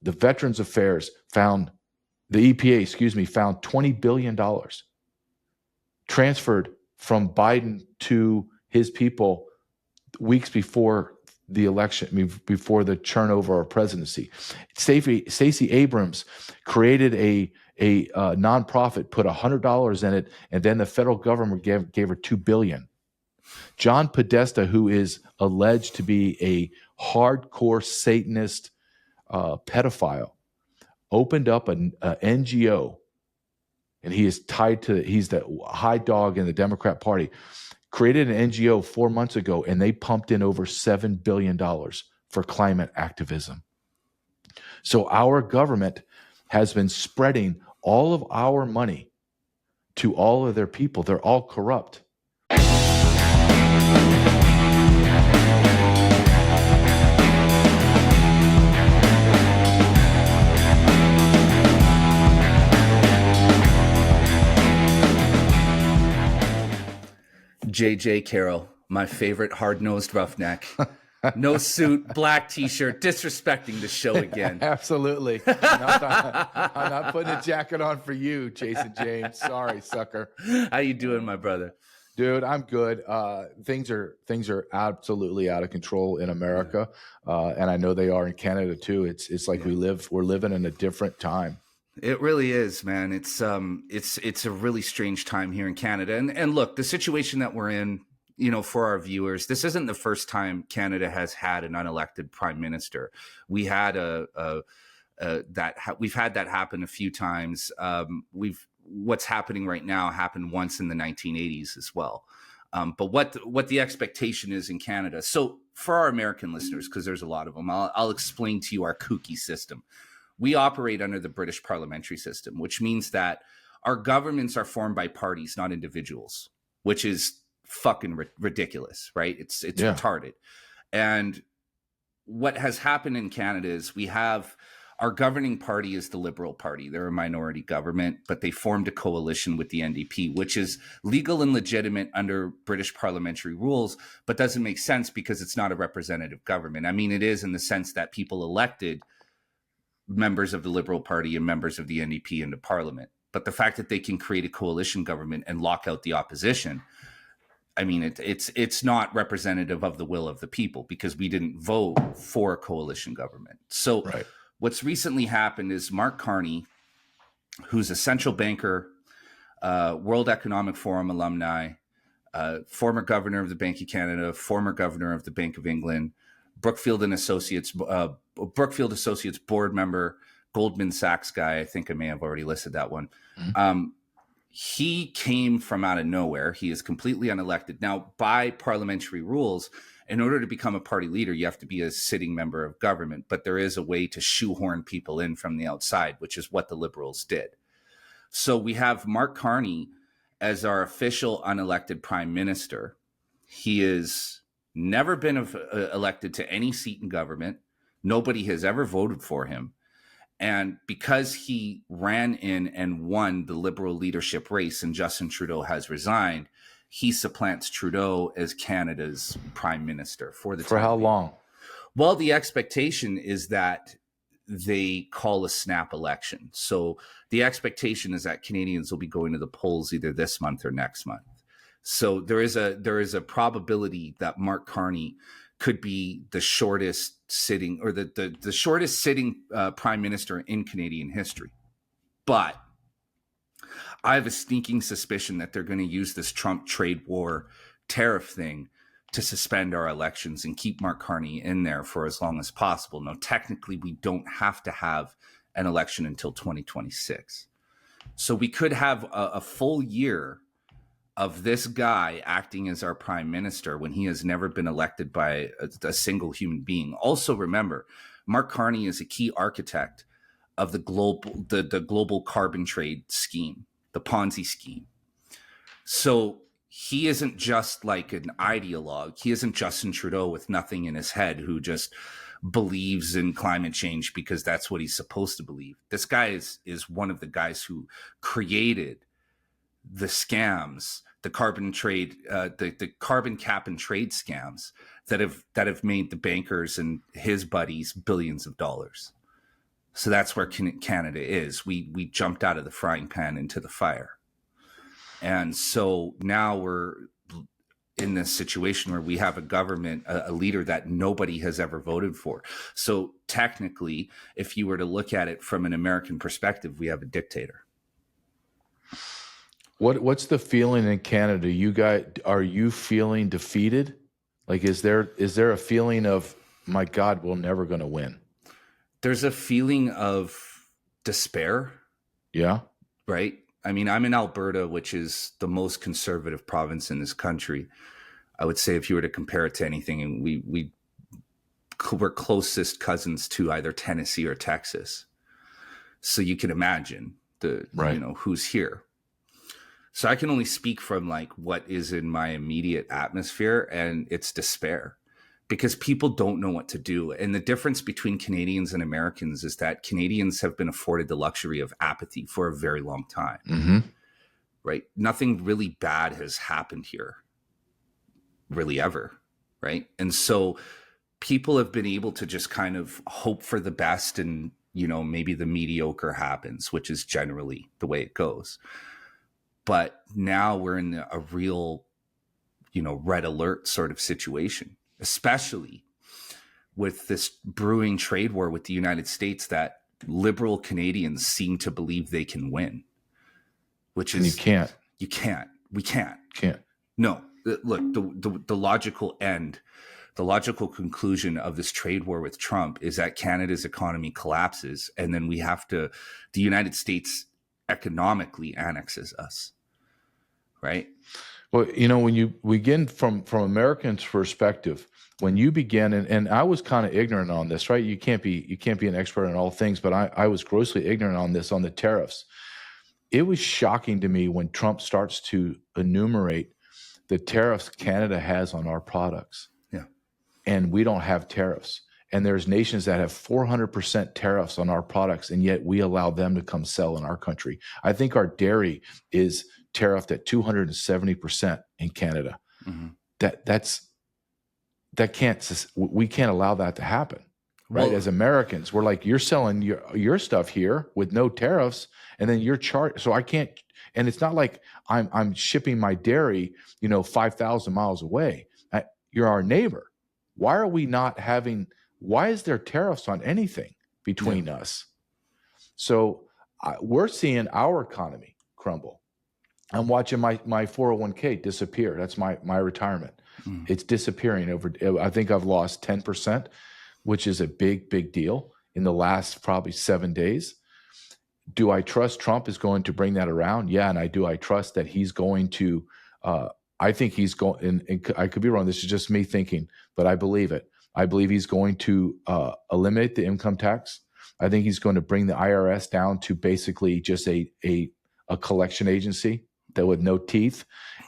the Veterans Affairs found, the EPA, found $20 billion transferred from Biden to his people weeks before the election, before the turnover of presidency. Stacey Abrams created a nonprofit, put $100 in it, and then the federal government gave her $2 billion. John Podesta, who is alleged to be a hardcore Satanist pedophile, opened up an NGO, and he is he's the high dog in the Democrat Party, created an NGO 4 months ago, and they pumped in over $7 billion for climate activism. So our government has been spreading all of our money to all of their people. They're all corrupt. JJ Carrell, my favorite hard-nosed roughneck. No suit, black t-shirt, disrespecting the show again. Absolutely. I'm not putting a jacket on for you, Jason James. Sorry, sucker. How you doing, my brother? Dude, I'm good. Things are absolutely out of control in America, and I know they are in Canada too. It's like we're living in a different time. It really is, man. It's a really strange time here in Canada. And look, the situation that we're in, for our viewers, this isn't the first time Canada has had an unelected prime minister. We had we've had that happen a few times. What's happening right now happened once in the 1980s as well. But what the expectation is in Canada. So for our American listeners, because there's a lot of them, I'll explain to you our kooky system. We operate under the British parliamentary system, which means that our governments are formed by parties, not individuals, which is fucking ridiculous, right? It's retarded. And what has happened in Canada is we have our governing party is the Liberal Party. They're a minority government, but they formed a coalition with the NDP, which is legal and legitimate under British parliamentary rules, but doesn't make sense because it's not a representative government. I mean, it is in the sense that people elected members of the Liberal Party and members of the NDP into Parliament. But the fact that they can create a coalition government and lock out the opposition, I mean, it's not representative of the will of the people because we didn't vote for a coalition government. So What's recently happened is Mark Carney, who's a central banker, World Economic Forum alumni, former governor of the Bank of Canada, former governor of the Bank of England, Brookfield Associates board member, Goldman Sachs guy. I think I may have already listed that one. Mm-hmm. He came from out of nowhere. He is completely unelected. Now, by parliamentary rules, in order to become a party leader, you have to be a sitting member of government. But there is a way to shoehorn people in from the outside, which is what the Liberals did. So we have Mark Carney as our official unelected prime minister. He is never been elected to any seat in government. Nobody has ever voted for him. And because he ran in and won the Liberal leadership race and Justin Trudeau has resigned, he supplants Trudeau as Canada's prime minister for the time. For how long? Well, the expectation is that they call a snap election. So the expectation is that Canadians will be going to the polls either this month or next month. So there is a probability that Mark Carney could be the shortest sitting or the shortest sitting prime minister in Canadian history. But I have a sneaking suspicion that they're going to use this Trump trade war tariff thing to suspend our elections and keep Mark Carney in there for as long as possible. Now, technically, we don't have to have an election until 2026. So we could have a full year of this guy acting as our prime minister when he has never been elected by a single human being. Also, remember, Mark Carney is a key architect of the global carbon trade scheme, the Ponzi scheme. So he isn't just like an ideologue. He isn't Justin Trudeau with nothing in his head who just believes in climate change because that's what he's supposed to believe. This guy is one of the guys who created the scams, the carbon trade, the carbon cap and trade scams that have made the bankers and his buddies billions of dollars. So that's where Canada is. We jumped out of the frying pan into the fire. And so now we're in this situation where we have a government, a leader that nobody has ever voted for. So technically, if you were to look at it from an American perspective, we have a dictator. What's the feeling in Canada? You guys, are you feeling defeated? Like, is there a feeling of, my God, we're never going to win? There's a feeling of despair. Yeah. Right. I mean, I'm in Alberta, which is the most conservative province in this country. I would say if you were to compare it to anything, and we're closest cousins to either Tennessee or Texas. So you can imagine who's here. So I can only speak from like what is in my immediate atmosphere, and it's despair because people don't know what to do. And the difference between Canadians and Americans is that Canadians have been afforded the luxury of apathy for a very long time. Mm-hmm. Right? Nothing really bad has happened here, really ever. Right? And so people have been able to just kind of hope for the best, and, maybe the mediocre happens, which is generally the way it goes. But now we're in a real, red alert sort of situation, especially with this brewing trade war with the United States that liberal Canadians seem to believe they can win, which is... We can't. No, look, the logical end, the logical conclusion of this trade war with Trump is that Canada's economy collapses, and then the United States economically annexes us, right? Well, when you begin from Americans' perspective, when you begin, and I was kind of ignorant on this, right? You can't be an expert on all things, but I was grossly ignorant on this, on the tariffs. It was shocking to me when Trump starts to enumerate the tariffs Canada has on our products. Yeah. And we don't have tariffs. And there's nations that have 400% tariffs on our products, and yet we allow them to come sell in our country. I think our dairy is tariffed at 270% in Canada. Mm-hmm. We can't allow that to happen, right? Well, as Americans, we're like, you're selling your stuff here with no tariffs, and then you're charged. So I can't, and it's not like I'm shipping my dairy, 5,000 miles away. You're our neighbor. Why are we not having? Why is there tariffs on anything between us? So we're seeing our economy crumble. I'm watching my 401k disappear. That's my retirement. Mm. It's disappearing I think I've lost 10%, which is a big, big deal in the last probably 7 days. Do I trust Trump is going to bring that around? Yeah. And I trust that he's going to, I think he's going, and I could be wrong. This is just me thinking, but I believe it. I believe he's going to eliminate the income tax. I think he's going to bring the IRS down to basically just a collection agency that with no teeth.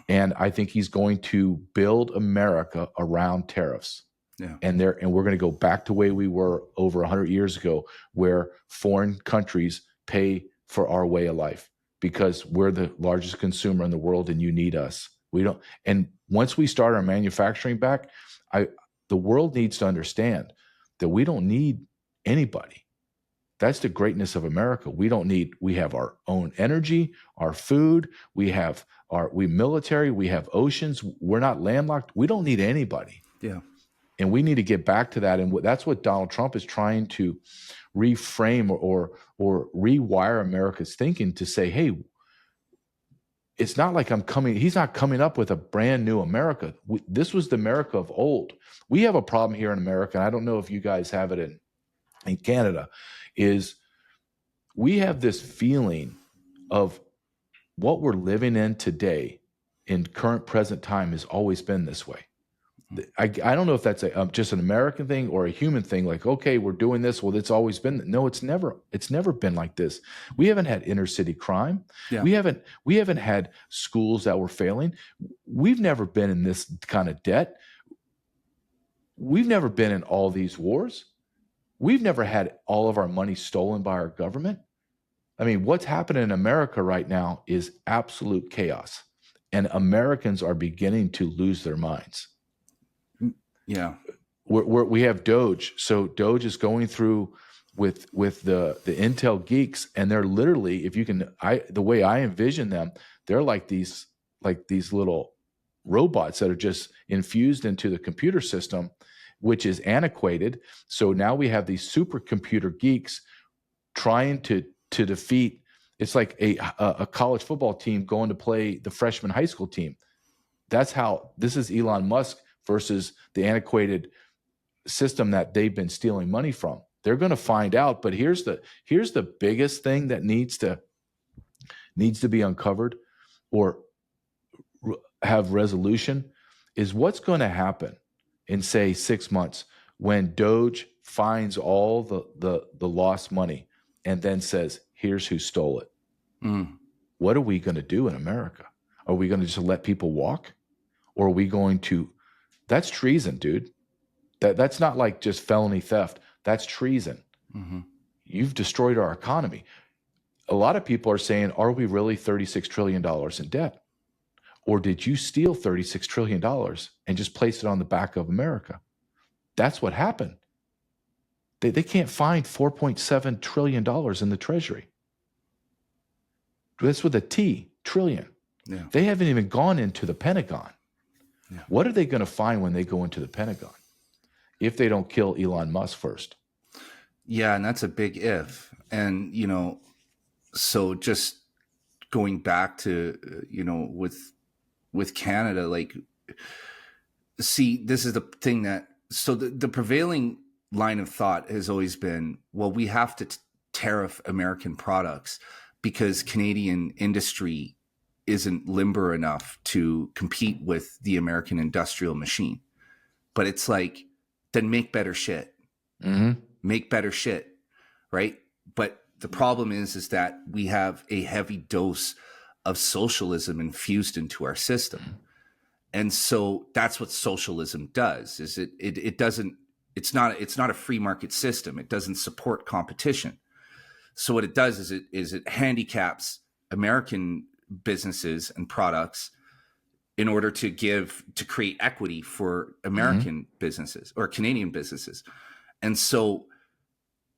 And I think he's going to build America around tariffs. Yeah. And we're going to go back to the way we were over 100 years ago, where foreign countries pay for our way of life because we're the largest consumer in the world and you need us. We don't. And once we start our manufacturing back, the world needs to understand that we don't need anybody. That's the greatness of America. We have our own energy, our food, we military, we have oceans. We're not landlocked. We don't need anybody. Yeah. And we need to get back to that. And that's what Donald Trump is trying to reframe or rewire America's thinking to say, hey, it's not like he's not coming up with a brand new America. This was the America of old. We have a problem here in America, and I don't know if you guys have it in Canada, is we have this feeling of what we're living in today in current present time has always been this way. I don't know if that's just an American thing or a human thing. Like, okay, we're doing this. Well, it's always been. No, it's never been like this. We haven't had inner city crime. Yeah. We haven't had schools that were failing. We've never been in this kind of debt. We've never been in all these wars. We've never had all of our money stolen by our government. I mean, what's happening in America right now is absolute chaos, and Americans are beginning to lose their minds. Yeah. We have DOGE. So DOGE is going through with the Intel geeks, and they're literally, if you can, the way I envision them, they're like these little robots that are just infused into the computer system, which is antiquated. So now we have these supercomputer geeks trying to defeat. It's like a college football team going to play the freshman high school team. That's how this is Elon Musk versus the antiquated system that they've been stealing money from. They're going to find out. But here's the biggest thing that needs to be uncovered or have resolution is what's going to happen in, say, 6 months when DOGE finds all the lost money and then says, here's who stole it. What are we going to do in America? Are we going to just let people walk? Or are we going to, that's treason, dude. That's not like just felony theft. That's treason. You've destroyed our economy. A lot of people are saying, are we really $36 trillion in debt? Or did you steal $36 trillion and just place it on the back of America? That's what happened. They can't find $4.7 trillion in the Treasury. That's with a T, trillion. Yeah. They haven't even gone into the Pentagon. Yeah. What are they going to find when they go into the Pentagon if they don't kill Elon Musk first? Yeah, and that's a big if. And, you know, so just going back to, you know, with Canada, like, see, this is the thing that, so the prevailing line of thought has always been, well, we have to tariff American products because Canadian industry isn't limber enough to compete with the American industrial machine. But it's like, then make better shit. Make better shit, right? But the problem is that we have a heavy dose of socialism infused into our system. And so that's what socialism does, is it doesn't, it's not a free market system. It doesn't support competition. So what it does is it handicaps American businesses and products in order to create equity for American businesses or Canadian businesses. And so,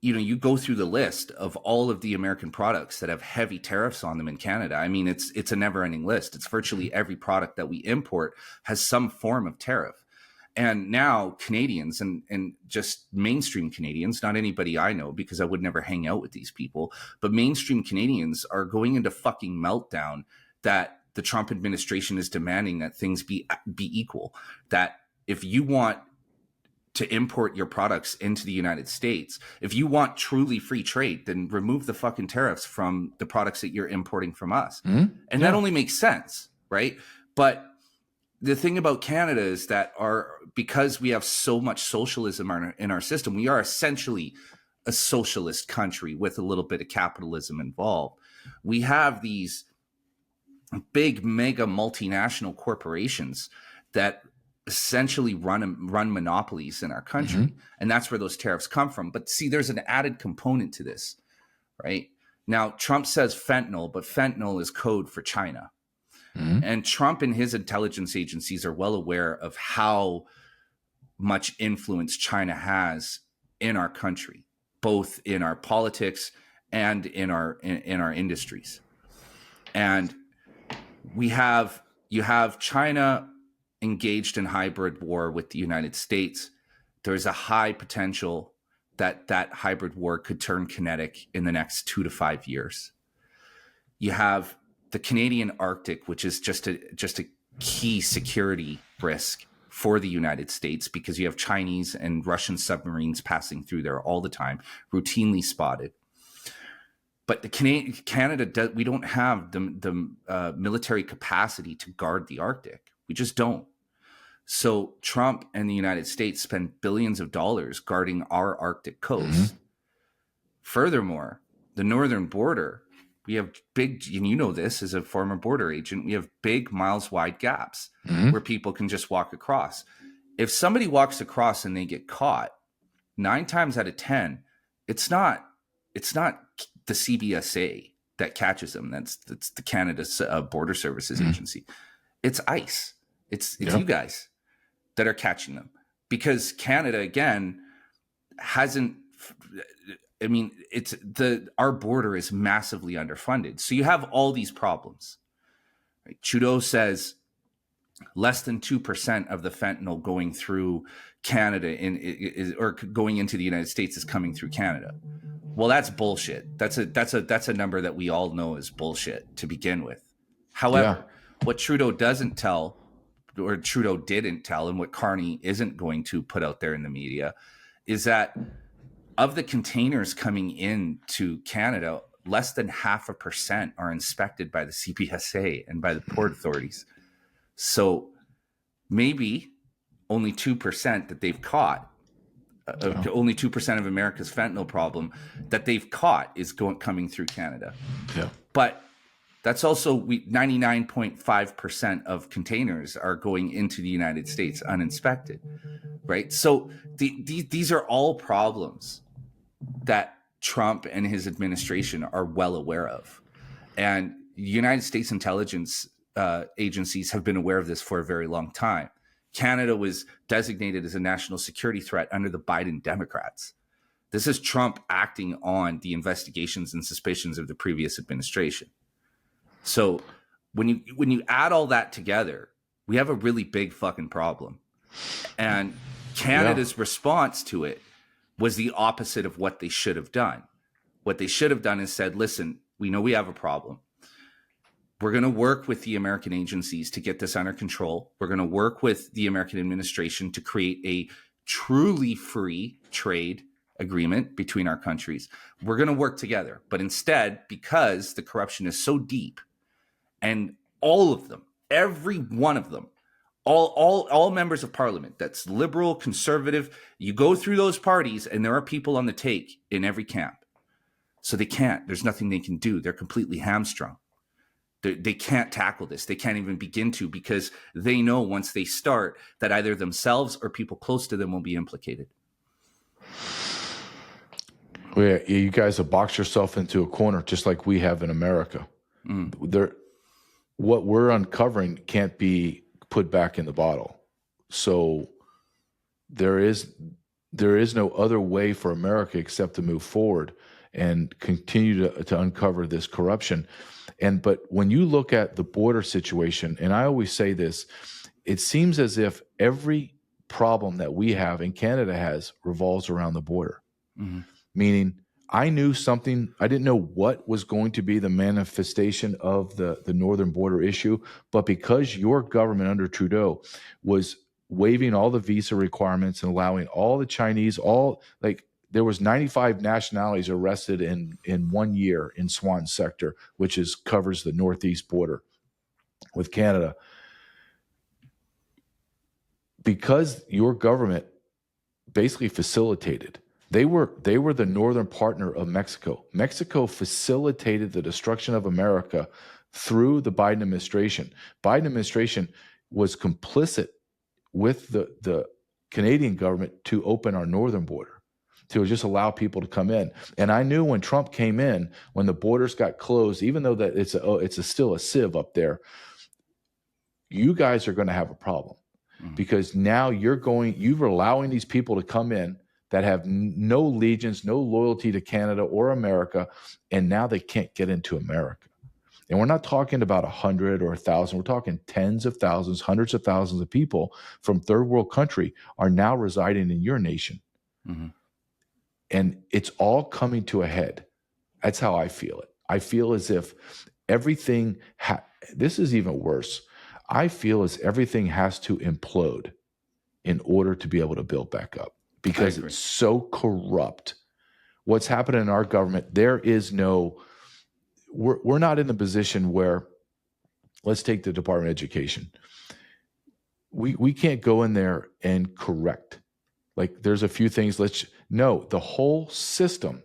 you know, you go through the list of all of the American products that have heavy tariffs on them in Canada. I mean, it's a never ending list. It's virtually every product that we import has some form of tariff. And now Canadians and just mainstream Canadians, not anybody I know, because I would never hang out with these people, but mainstream Canadians are going into fucking meltdown that the Trump administration is demanding that things be equal. That if you want to import your products into the United States, if you want truly free trade, then remove the fucking tariffs from the products that you're importing from us. And that only makes sense, right? But the thing about Canada is that because we have so much socialism in our system, we are essentially a socialist country with a little bit of capitalism involved. We have these big mega multinational corporations that essentially run monopolies in our country. And that's where those tariffs come from. But see, there's an added component to this, right? Now, Trump says fentanyl, but fentanyl is code for China. And Trump and his intelligence agencies are well aware of how much influence China has in our country, both in our politics and in our industries. And you have China engaged in hybrid war with the United States. There's a high potential that hybrid war could turn kinetic in the next 2 to 5 years. You have the Canadian Arctic, which is just a key security risk for the United States because you have Chinese and Russian submarines passing through there all the time, routinely spotted. But Canada, we don't have the military capacity to guard the Arctic. We just don't. So Trump and the United States spend billions of dollars guarding our Arctic coast. Furthermore, the northern border, we have big, and you know this as a former border agent, we have big miles wide gaps where people can just walk across. If somebody walks across and they get caught, 9 times out of 10, it's not the CBSA that catches them. That's the Canada's Border Services Agency. It's ICE. It's you guys that are catching them because Canada, again, hasn't I mean, our border is massively underfunded. So you have all these problems. Right? Trudeau says less than 2% of the fentanyl going through Canada or going into the United States is coming through Canada. Well, that's bullshit. That's a number that we all know is bullshit to begin with. However, what Trudeau doesn't tell, or Trudeau didn't tell, and what Carney isn't going to put out there in the media, is that of the containers coming into Canada, less than 0.5% are inspected by the CBSA and by the port authorities. So maybe only 2% that they've caught, only 2% of America's fentanyl problem that they've caught is coming through Canada. Yeah. But that's also 99.5% of containers are going into the United States uninspected, right? So these are all problems that Trump and his administration are well aware of. And United States intelligence agencies have been aware of this for a very long time. Canada was designated as a national security threat under the Biden Democrats. This is Trump acting on the investigations and suspicions of the previous administration. So when you add all that together, we have a really big fucking problem. And Canada's response to it was the opposite of what they should have done. What they should have done is said, listen, we know we have a problem. We're going to work with the American agencies to get this under control. We're going to work with the American administration to create a truly free trade agreement between our countries. We're going to work together. But instead, because the corruption is so deep, and all of them, every one of them, all members of parliament, that's liberal, conservative, you go through those parties and there are people on the take in every camp. So they can't. There's nothing they can do. They're completely hamstrung. They can't tackle this. They can't even begin to, because they know once they start that either themselves or people close to them will be implicated. Well, yeah, you guys have boxed yourself into a corner just like we have in America. What we're uncovering can't be put back in the bottle. So there is no other way for America except to move forward and continue to uncover this corruption. But when you look at the border situation, and I always say this, it seems as if every problem that we have and Canada has revolves around the border. Mm-hmm. Meaning, I knew something, I didn't know what was going to be the manifestation of the northern border issue, but because your government under Trudeau was waiving all the visa requirements and allowing all the Chinese, there was 95 nationalities arrested in 1 year in Swan sector, which covers the northeast border with Canada. Because your government basically facilitated, they were the northern partner of Mexico. Mexico facilitated the destruction of America through the Biden administration. Biden administration was complicit with the Canadian government to open our northern border, to just allow people to come in. And I knew when Trump came in, when the borders got closed, even though that it's still a sieve up there, you guys are going to have a problem. Mm-hmm. Because now you're allowing these people to come in that have no allegiance, no loyalty to Canada or America, and now they can't get into America. And we're not talking about 100 or 1,000. We're talking tens of thousands, hundreds of thousands of people from third world country are now residing in your nation. Mm-hmm. And it's all coming to a head. That's how I feel it. I feel as if everything, this is even worse. I feel as everything has to implode in order to be able to build back up, because it's so corrupt. What's happening in our government, we're not in the position where, let's take the Department of Education. We can't go in there and correct. Like, there's a few things, the whole system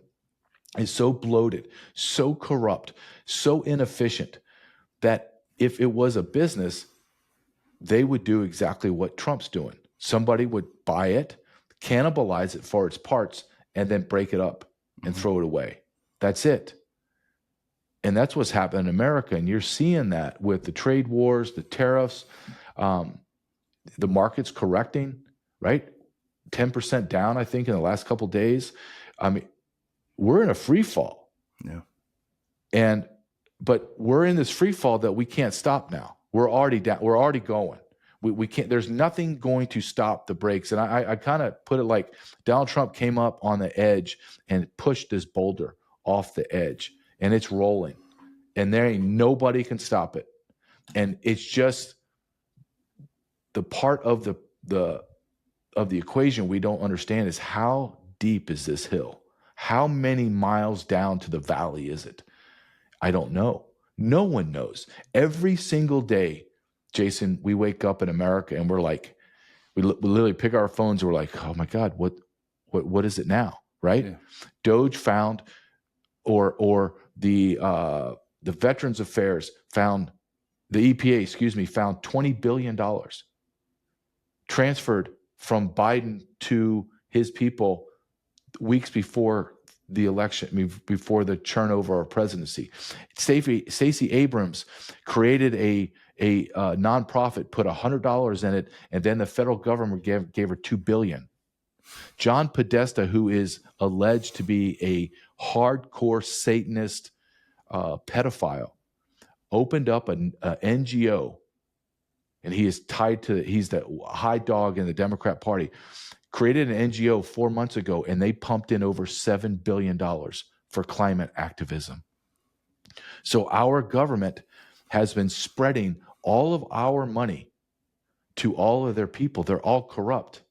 is so bloated, so corrupt, so inefficient that if it was a business, they would do exactly what Trump's doing. Somebody would buy it, cannibalize it for its parts, and then break it up and throw it away. That's it. And that's what's happening in America. And you're seeing that with the trade wars, the tariffs, the market's correcting, right? 10% down, I think, in the last couple of days. I mean, we're in a free fall. Yeah. But we're in this free fall that we can't stop now. We're already down. We're already going. We can't, there's nothing going to stop the brakes. And I kind of put it like Donald Trump came up on the edge and pushed this boulder off the edge, and it's rolling, and there ain't nobody can stop it. And it's just the part of the equation we don't understand is how deep is this hill? How many miles down to the valley is it? I don't know. No one knows. Every single day, Jason, we wake up in America and we're like, we literally pick our phones and we're like, oh my God, what is it now? Right? Yeah. DOGE found, or the Veterans Affairs found, the EPA, found $20 billion transferred from Biden to his people weeks before the election, before the turnover of presidency. Stacey Abrams created a nonprofit, put $100 in it, and then the federal government gave her $2 billion. John Podesta, who is alleged to be a hardcore Satanist pedophile, opened up an NGO, and he is tied to, he's the high dog in the Democrat Party, created an NGO 4 months ago, and they pumped in over $7 billion for climate activism. So our government has been spreading all of our money to all of their people. They're all corrupt.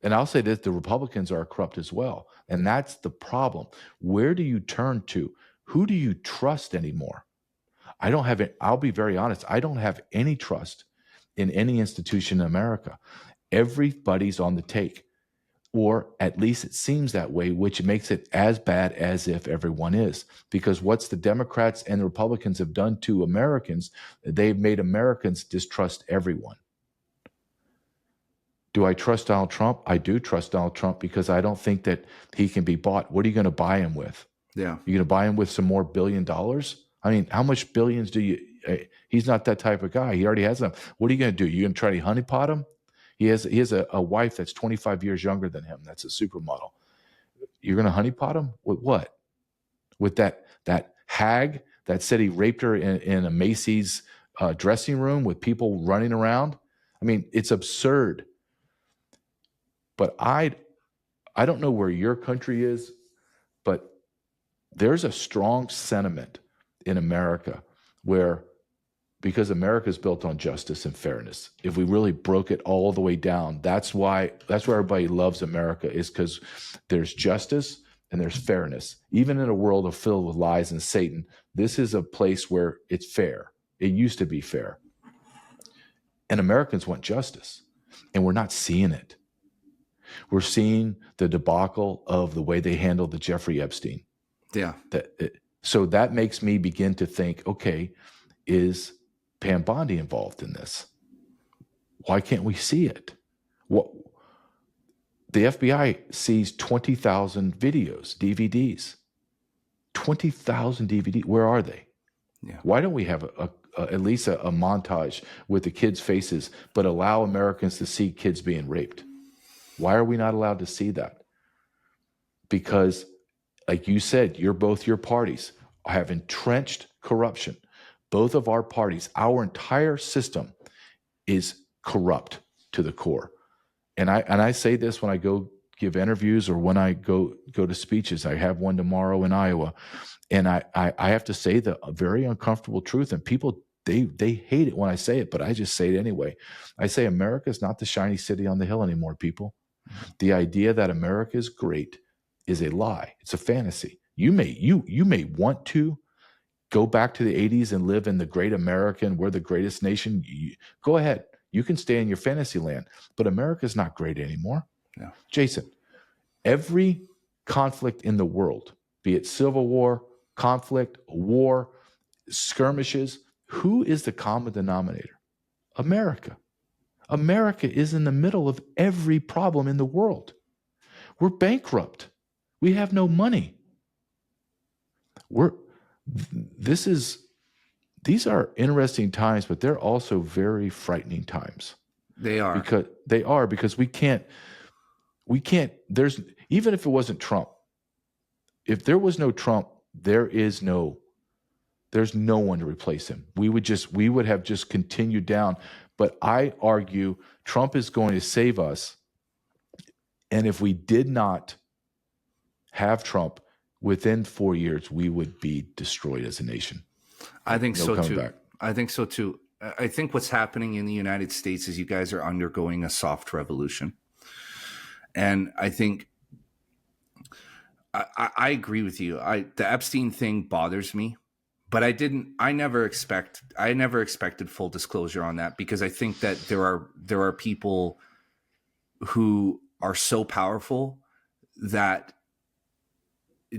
And I'll say this, the Republicans are corrupt as well. And that's the problem. Where do you turn to? Who do you trust anymore? I don't have it. I'll be very honest. I don't have any trust in any institution in America. Everybody's on the take, or at least it seems that way, which makes it as bad as if everyone is. Because what's the Democrats and the Republicans have done to Americans, they've made Americans distrust everyone. Do I trust Donald Trump? I do trust Donald Trump because I don't think that he can be bought. What are you going to buy him with? Yeah. You're going to buy him with some more $1 billion? I mean, how much billions do you, he's not that type of guy. He already has them. What are you going to do? You going to try to honeypot him? He has a wife that's 25 years younger than him. That's a supermodel. You're going to honeypot him? With what? With that hag that said he raped her in a Macy's dressing room with people running around? I mean, it's absurd. But I don't know where your country is, but there's a strong sentiment in America where, because America is built on justice and fairness, if we really broke it all the way down, that's why everybody loves America, is because there's justice and there's fairness. Even in a world filled with lies and Satan, this is a place where it's fair. It used to be fair. And Americans want justice, and we're not seeing it. We're seeing the debacle of the way they handled the Jeffrey Epstein. Yeah. So that makes me begin to think, okay, is Pam Bondi involved in this? Why can't we see it? What? The FBI sees 20,000 videos, DVDs. 20,000 DVDs. Where are they? Yeah. Why don't we have at least a montage with the kids' faces, but allow Americans to see kids being raped? Why are we not allowed to see that? Because, like you said, both your parties have entrenched corruption. Both of our parties, our entire system is corrupt to the core. And I say this when I go give interviews or when I go to speeches. I have one tomorrow in Iowa, and I have to say the very uncomfortable truth. And people, they hate it when I say it, but I just say it anyway. I say America is not the shiny city on the hill anymore, people. The idea that America is great is a lie. It's a fantasy. You may want to go back to the 80s and live in the great American, we're the greatest nation. Go ahead. You can stay in your fantasy land, but America's not great anymore. Yeah. Jason, every conflict in the world, be it civil war, conflict, war, skirmishes, who is the common denominator? America. America is in the middle of every problem in the world. We're bankrupt. We have no money. These are interesting times, but they're also very frightening times. They are. Because we can't, even if it wasn't Trump, if there was no Trump, there's no one to replace him. We would have just continued down. But I argue Trump is going to save us. And if we did not have Trump, within 4 years, we would be destroyed as a nation. I think No so coming too. back. I think so too. I think what's happening in the United States is you guys are undergoing a soft revolution. And I think I agree with you. The Epstein thing bothers me, but I never expected full disclosure on that, because I think that there are people who are so powerful that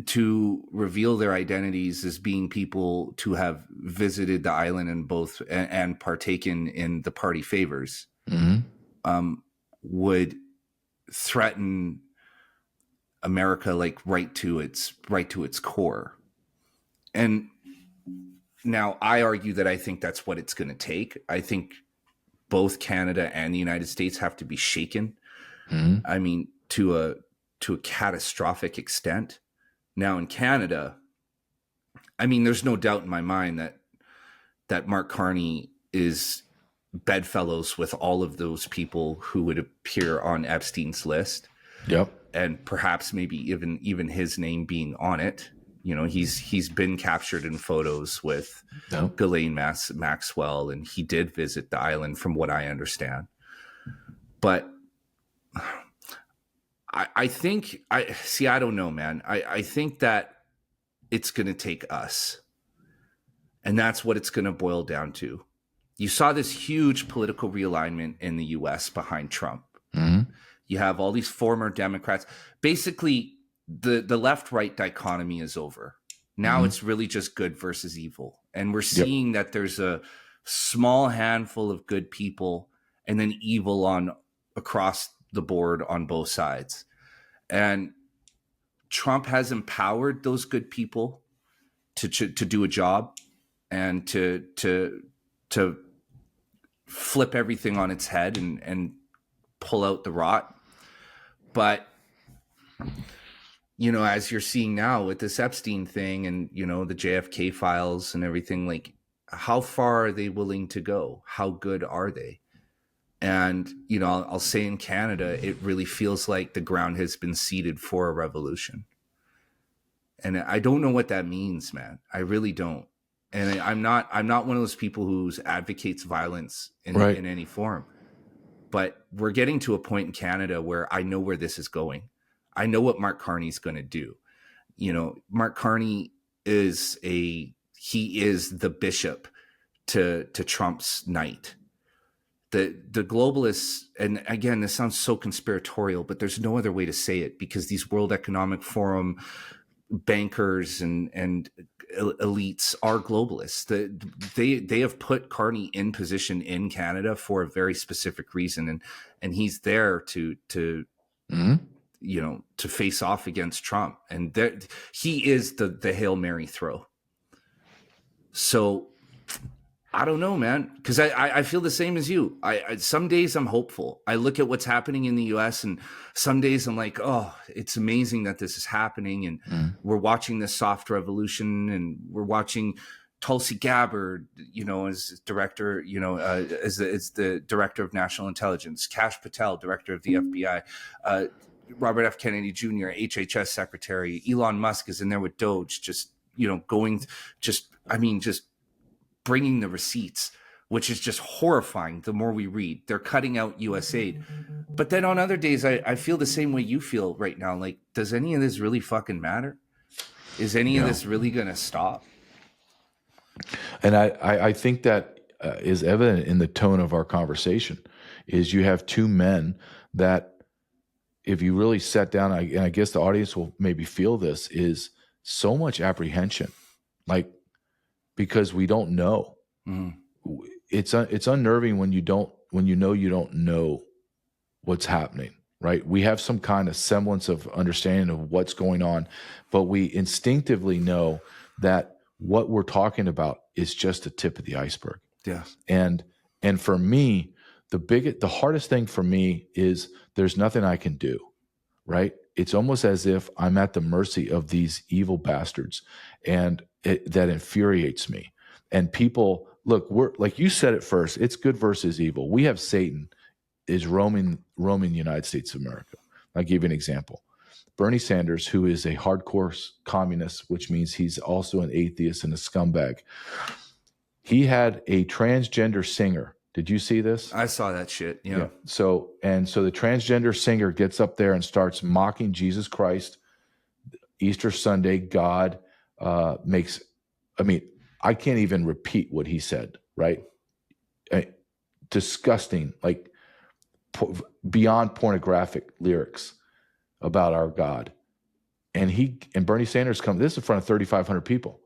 to reveal their identities as being people to have visited the island and partaken in the party favors, would threaten America like right to its core. And now I argue that I think that's what it's going to take. I think both Canada and the United States have to be shaken. I mean, to a catastrophic extent. Now in Canada, I mean, there's no doubt in my mind that Mark Carney is bedfellows with all of those people who would appear on Epstein's list. Yep. And perhaps maybe even his name being on it. You know, he's been captured in photos with Ghislaine Maxwell, and he did visit the island from what I understand. But I think I don't know, man. I think that it's going to take us, and that's what it's going to boil down to. You saw this huge political realignment in the U.S. behind Trump. You have all these former Democrats. Basically, the left-right dichotomy is over. Now it's really just good versus evil. And we're seeing that there's a small handful of good people and then evil across the board on both sides. And Trump has empowered those good people to do a job and to flip everything on its head and pull out the rot. But, you know, as you're seeing now with this Epstein thing and, you know, the JFK files and everything, like, how far are they willing to go? How good are they? And, you know, I'll say in Canada, it really feels like the ground has been seeded for a revolution. And I don't know what that means, man. I really don't. And I'm not one of those people who advocates violence in any form. But we're getting to a point in Canada where I know where this is going. I know what Mark Carney's going to do. You know, Mark Carney is the bishop to Trump's knight. The globalists, and again, this sounds so conspiratorial, but there's no other way to say it, because these World Economic Forum bankers and elites are globalists. They have put Carney in position in Canada for a very specific reason, and he's there to you know, to face off against Trump, and he is the Hail Mary throw. So I don't know, man, because I feel the same as you. I some days I'm hopeful. I look at what's happening in the U.S. and some days I'm like, oh, it's amazing that this is happening, and we're watching this soft revolution, and we're watching Tulsi Gabbard, you know, as director, you know, as the director of national intelligence, Kash Patel, director of the FBI, Robert F. Kennedy Jr., HHS secretary, Elon Musk is in there with DOGE, just, you know, just bringing the receipts, which is just horrifying. The more we read, they're cutting out U.S. aid. But then on other days, I feel the same way you feel right now. Like, does any of this really fucking matter? Is any of this really going to stop? And I think that is evident in the tone of our conversation, is you have two men that, if you really sat down, and I guess the audience will maybe feel this, is so much apprehension, like, because we don't know. It's unnerving when you know you don't know what's happening, right? We have some kind of semblance of understanding of what's going on, but we instinctively know that what we're talking about is just the tip of the iceberg. Yeah. And for me, the hardest thing for me is there's nothing I can do, right? it's almost as if I'm at the mercy of these evil bastards, and that infuriates me. And people, look, we're like you said it first. It's good versus evil. We have Satan is roaming the United States of America. I'll give you an example. Bernie Sanders, who is a hardcore communist, which means he's also an atheist and a scumbag. He had a transgender singer. Did you see this? I saw that shit. Yeah. So the transgender singer gets up there and starts mocking Jesus Christ. Easter Sunday, God makes. I mean, I can't even repeat what he said. Right? Disgusting, like beyond pornographic lyrics about our God. And Bernie Sanders comes. This is in front of 3,500 people.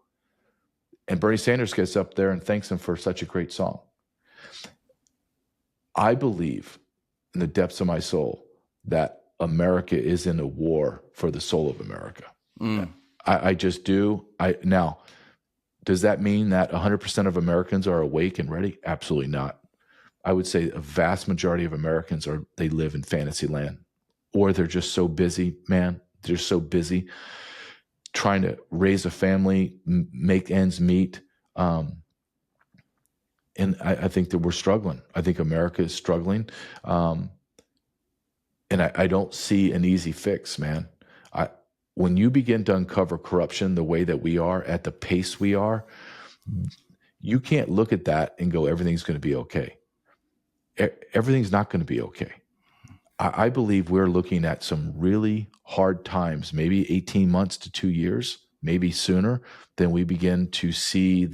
And Bernie Sanders gets up there and thanks him for such a great song. I believe in the depths of my soul that America is in a war for the soul of America. I just do. Now, does that mean that 100% of Americans are awake and ready? Absolutely not. I would say a vast majority of Americans they live in fantasy land, or they're just so busy, man. They're so busy trying to raise a family, make ends meet. And I think that we're struggling. I think America is struggling. And I don't see an easy fix, man. When you begin to uncover corruption the way that we are, at the pace we are, you can't look at that and go, everything's going to be okay. Everything's not going to be okay. I believe we're looking at some really hard times, maybe 18 months to 2 years, maybe sooner, than we begin to see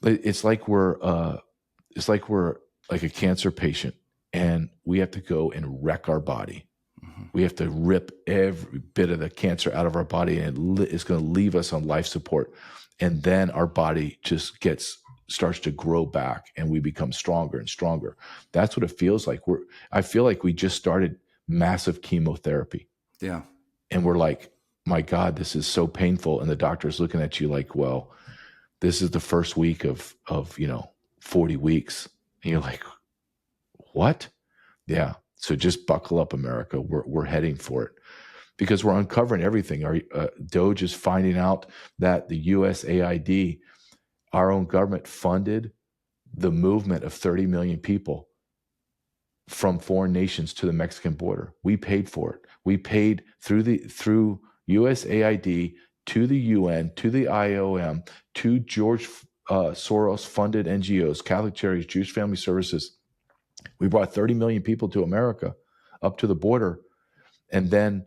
it's like we're like a cancer patient, and we have to go and wreck our body. Mm-hmm. We have to rip every bit of the cancer out of our body, and it's going to leave us on life support. And then our body just starts to grow back, and we become stronger and stronger. That's what it feels like. I feel like we just started massive chemotherapy. Yeah. And we're like, my God, this is so painful. And the doctor's looking at you like, well, this is the first week of 40 weeks. And you're like, what? Yeah. So just buckle up, America. We're heading for it, because we're uncovering everything. Our DOGE is finding out that the USAID, our own government, funded the movement of 30 million people from foreign nations to the Mexican border. We paid for it. We paid through USAID to the UN, to the IOM, to George Soros-funded NGOs, Catholic Charities, Jewish Family Services. We brought 30 million people to America, up to the border, and then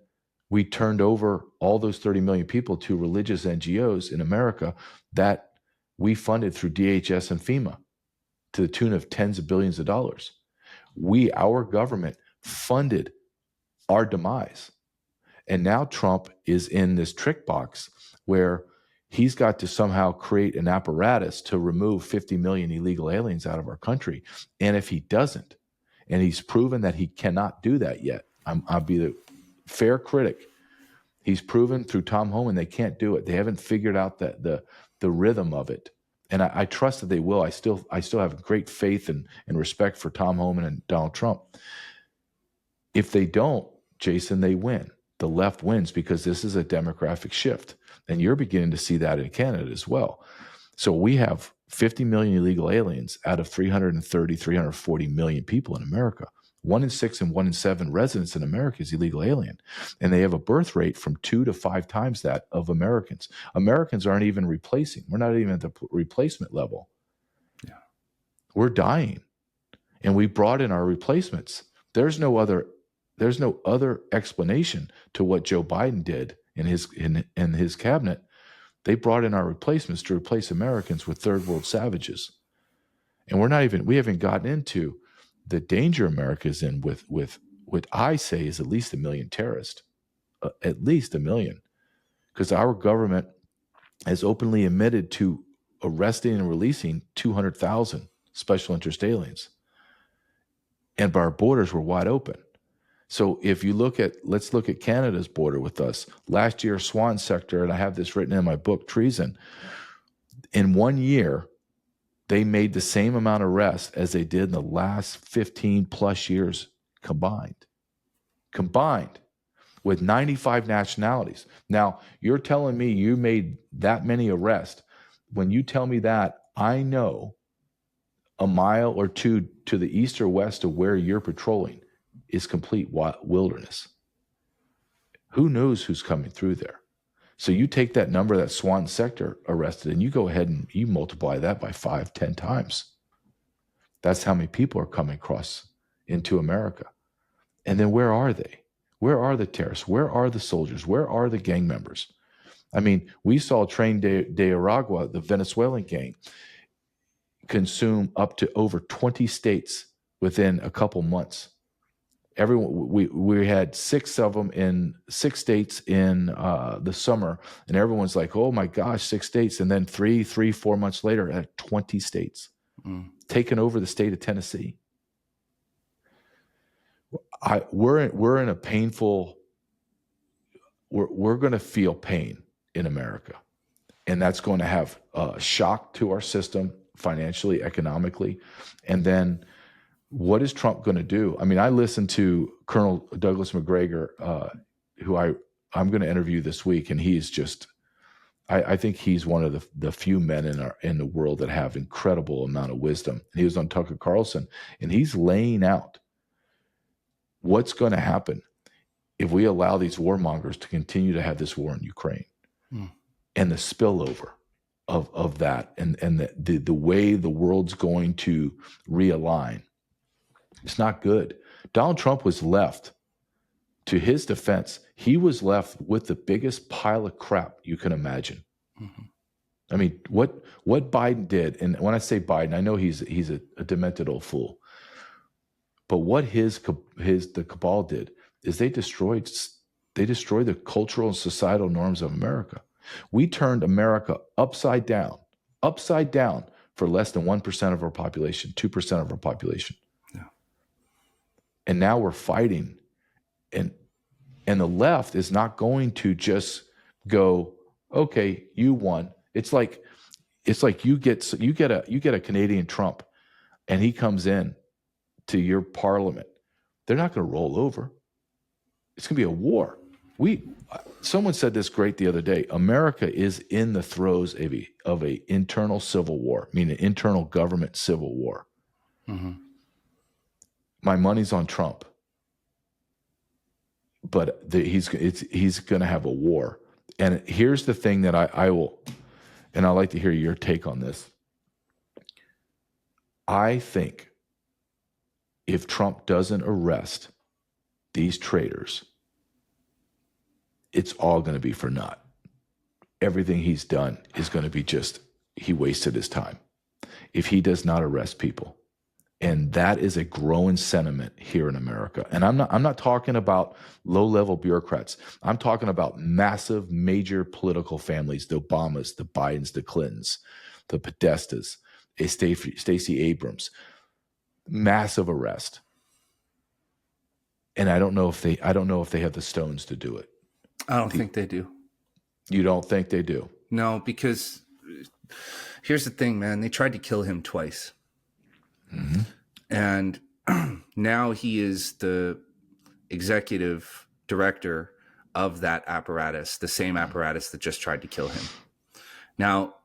we turned over all those 30 million people to religious NGOs in America that we funded through DHS and FEMA to the tune of tens of billions of dollars. Our government funded our demise. And now Trump is in this trick box where he's got to somehow create an apparatus to remove 50 million illegal aliens out of our country. And if he doesn't, and he's proven that he cannot do that yet, I'll be the fair critic. He's proven through Tom Homan they can't do it. They haven't figured out the rhythm of it. And I trust that they will. I still have great faith and respect for Tom Homan and Donald Trump. If they don't, Jason, they win. The left wins, because this is a demographic shift. And you're beginning to see that in Canada as well. So we have 50 million illegal aliens out of 330, 340 million people in America. 1 in 6 and 1 in 7 residents in America is illegal alien. And they have a birth rate from 2 to 5 times that of Americans. Americans aren't even replacing. We're not even at the replacement level. Yeah. We're dying. And we brought in our replacements. There's no other explanation to what Joe Biden did in his cabinet. They brought in our replacements to replace Americans with third world savages. And we haven't gotten into the danger America is in with what I say is at least 1 million terrorists, at least 1 million, because our government has openly admitted to arresting and releasing 200,000 special interest aliens. And our borders were wide open. So if you let's look at Canada's border with us. Last year, Swan sector, and I have this written in my book, Treason, in 1 year, they made the same amount of arrests as they did in the last 15 plus years combined. with 95 nationalities. Now, you're telling me you made that many arrests. When you tell me that, I know a mile or two to the east or west of where you're patrolling is complete wilderness. Who knows who's coming through there? So you take that number, that Swan sector arrested, and you go ahead and you multiply that by 5, 10 times. That's how many people are coming across into America. And then where are they? Where are the terrorists? Where are the soldiers? Where are the gang members? I mean, we saw Train de Aragua, the Venezuelan gang, consume up to over 20 states within a couple months. We had 6 of them in 6 states in the summer, and everyone's like, "Oh my gosh, 6 states!" And then 4 months later, at 20 states, taking over the state of Tennessee. We're in a painful. We're going to feel pain in America, and that's going to have a shock to our system financially, economically, and then. What is Trump going to do? I mean, I listened to Colonel Douglas McGregor, who I'm going to interview this week, and he's just, I think he's one of the few men in the world that have incredible amount of wisdom. And he was on Tucker Carlson, and he's laying out what's going to happen if we allow these warmongers to continue to have this war in Ukraine, and the spillover of that, and the way the world's going to realign. It's not good. Donald Trump was left, to his defense, he was left with the biggest pile of crap you can imagine. I mean, what Biden did, and when I say Biden, I know he's a demented old fool, but what the cabal did is they destroyed the cultural and societal norms of America. We turned America upside down for less than 1% of our population, 2% of our population. And now we're fighting, and the left is not going to just go, okay, you won. It's like you get a Canadian Trump, and he comes in to your parliament. They're not going to roll over. It's going to be a war. Someone said this great the other day. America is in the throes of a internal civil war, meaning an internal government civil war. My money's on Trump, but he's going to have a war. And here's the thing that I will, and I'd like to hear your take on this. I think if Trump doesn't arrest these traitors, it's all going to be for naught. Everything he's done is going to be he wasted his time. If he does not arrest people. And that is a growing sentiment here in America. And I'm not talking about low-level bureaucrats. I'm talking about massive, major political families, the Obamas, the Bidens, the Clintons, the Podestas, Stacey Abrams. Massive arrest. And I don't know if they have the stones to do it. I don't think they do. You don't think they do? No, because here's the thing, man. They tried to kill him twice. And now he is the executive director of that apparatus, the same apparatus that just tried to kill him. Now,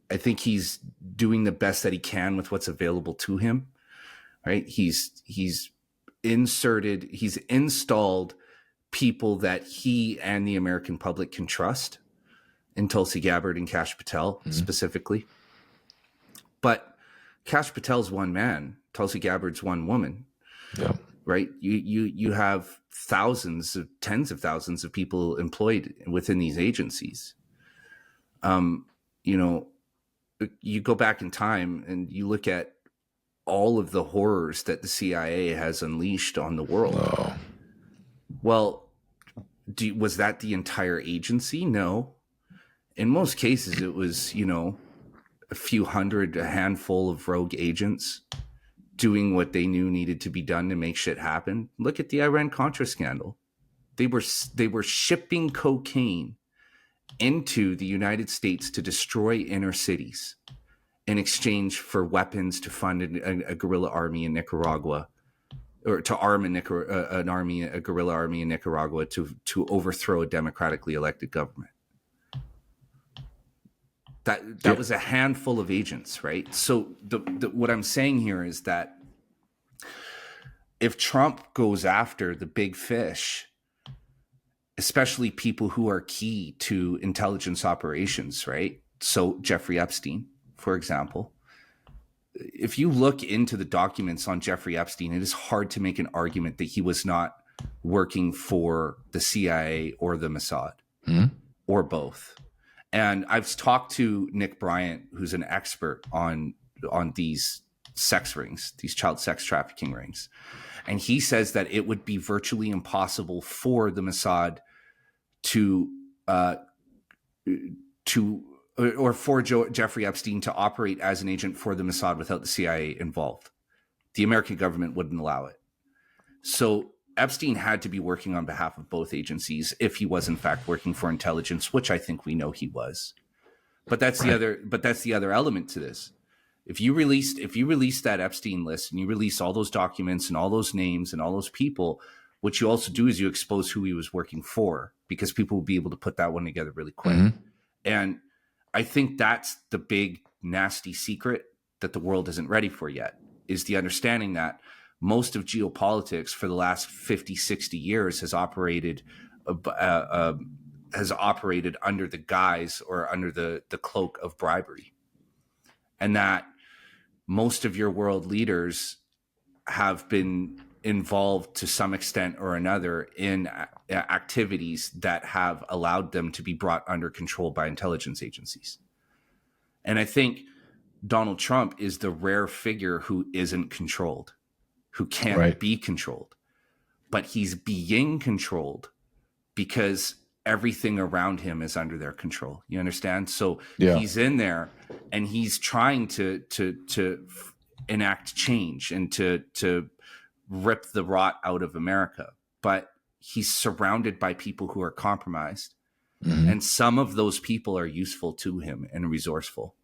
I think he's doing the best that he can with what's available to him, right? He's installed people that he and the American public can trust, in Tulsi Gabbard and Kash Patel specifically. But Kash Patel's one man, Tulsi Gabbard's one woman, right? You have tens of thousands of people employed within these agencies. You go back in time and you look at all of the horrors that the CIA has unleashed on the world. Oh. Well, was that the entire agency? No. In most cases, it was, a few hundred, a handful of rogue agents doing what they knew needed to be done to make shit happen. Look at the Iran-Contra scandal. They were shipping cocaine into the United States to destroy inner cities in exchange for weapons to fund a guerrilla army in Nicaragua or to arm a guerrilla army in Nicaragua to overthrow a democratically elected government. That was a handful of agents, right? So what I'm saying here is that if Trump goes after the big fish, especially people who are key to intelligence operations, right? So Jeffrey Epstein, for example, if you look into the documents on Jeffrey Epstein, it is hard to make an argument that he was not working for the CIA or the Mossad, or both. And I've talked to Nick Bryant, who's an expert on these sex rings, these child sex trafficking rings. And he says that it would be virtually impossible for the Mossad or for Jeffrey Epstein to operate as an agent for the Mossad without the CIA involved. The American government wouldn't allow it. So Epstein had to be working on behalf of both agencies if he was in fact working for intelligence, which I think we know he was. But that's the other element to this. If you release that Epstein list and you release all those documents and all those names and all those people, what you also do is you expose who he was working for, because people will be able to put that one together really quick. And I think that's the big nasty secret that the world isn't ready for yet, is the understanding that most of geopolitics for the last 50, 60 years has operated under the guise or under the cloak of bribery. And that most of your world leaders have been involved to some extent or another in activities that have allowed them to be brought under control by intelligence agencies. And I think Donald Trump is the rare figure who isn't controlled, who can't be controlled, but he's being controlled because everything around him is under their control. You understand? So he's in there and he's trying to enact change and to rip the rot out of America, but he's surrounded by people who are compromised. And some of those people are useful to him and resourceful.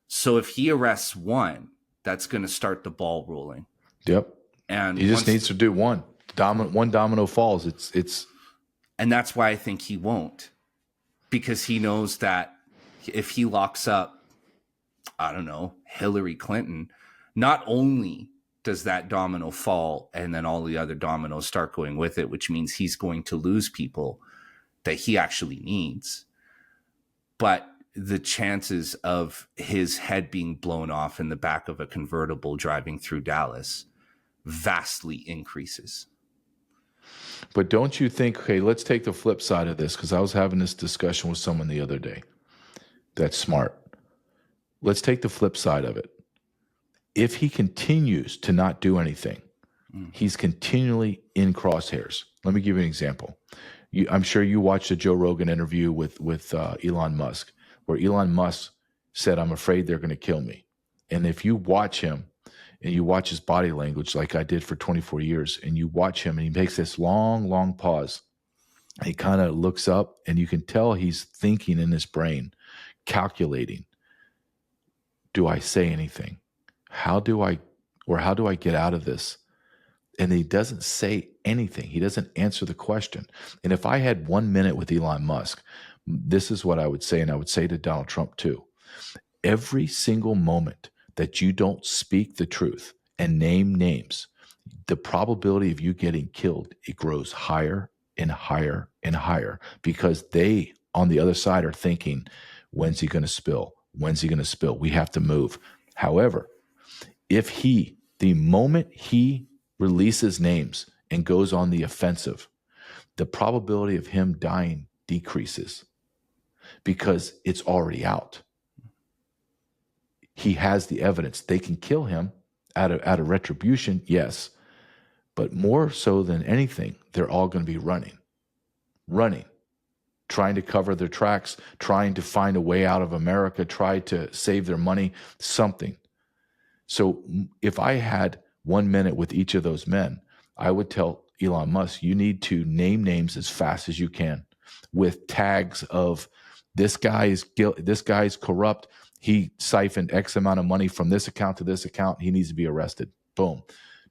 So if he arrests one, that's going to start the ball rolling. Yep. And he just needs to do one. One domino falls. And that's why I think he won't, because he knows that if he locks up, I don't know, Hillary Clinton, not only does that domino fall and then all the other dominoes start going with it, which means he's going to lose people that he actually needs, but the chances of his head being blown off in the back of a convertible driving through Dallas vastly increases. But don't you think, okay, let's take the flip side of this, because I was having this discussion with someone the other day that's smart. Let's take the flip side of it. If he continues to not do anything, he's continually in crosshairs. Let me give you an example. I'm sure you watched the Joe Rogan interview with Elon Musk, where Elon Musk said, "I'm afraid they're going to kill me." And if you watch him and you watch his body language, like I did for 24 years, and you watch him and he makes this long, long pause, he kind of looks up and you can tell he's thinking in his brain, calculating, do I say anything? How do I get out of this? And he doesn't say anything. He doesn't answer the question. And if I had 1 minute with Elon Musk, this is what I would say, and I would say to Donald Trump too. Every single moment that you don't speak the truth and name names, the probability of you getting killed, it grows higher and higher and higher, because they on the other side are thinking, when's he going to spill? When's he going to spill? We have to move. However, if the moment he releases names and goes on the offensive, the probability of him dying decreases because it's already out. He has the evidence. They can kill him out of retribution, yes, but more so than anything, they're all going to be running, trying to cover their tracks, trying to find a way out of America, try to save their money, something. So if I had 1 minute with each of those men, I would tell Elon Musk, you need to name names as fast as you can with tags of this guy is corrupt. He siphoned X amount of money from this account to this account. He needs to be arrested. Boom.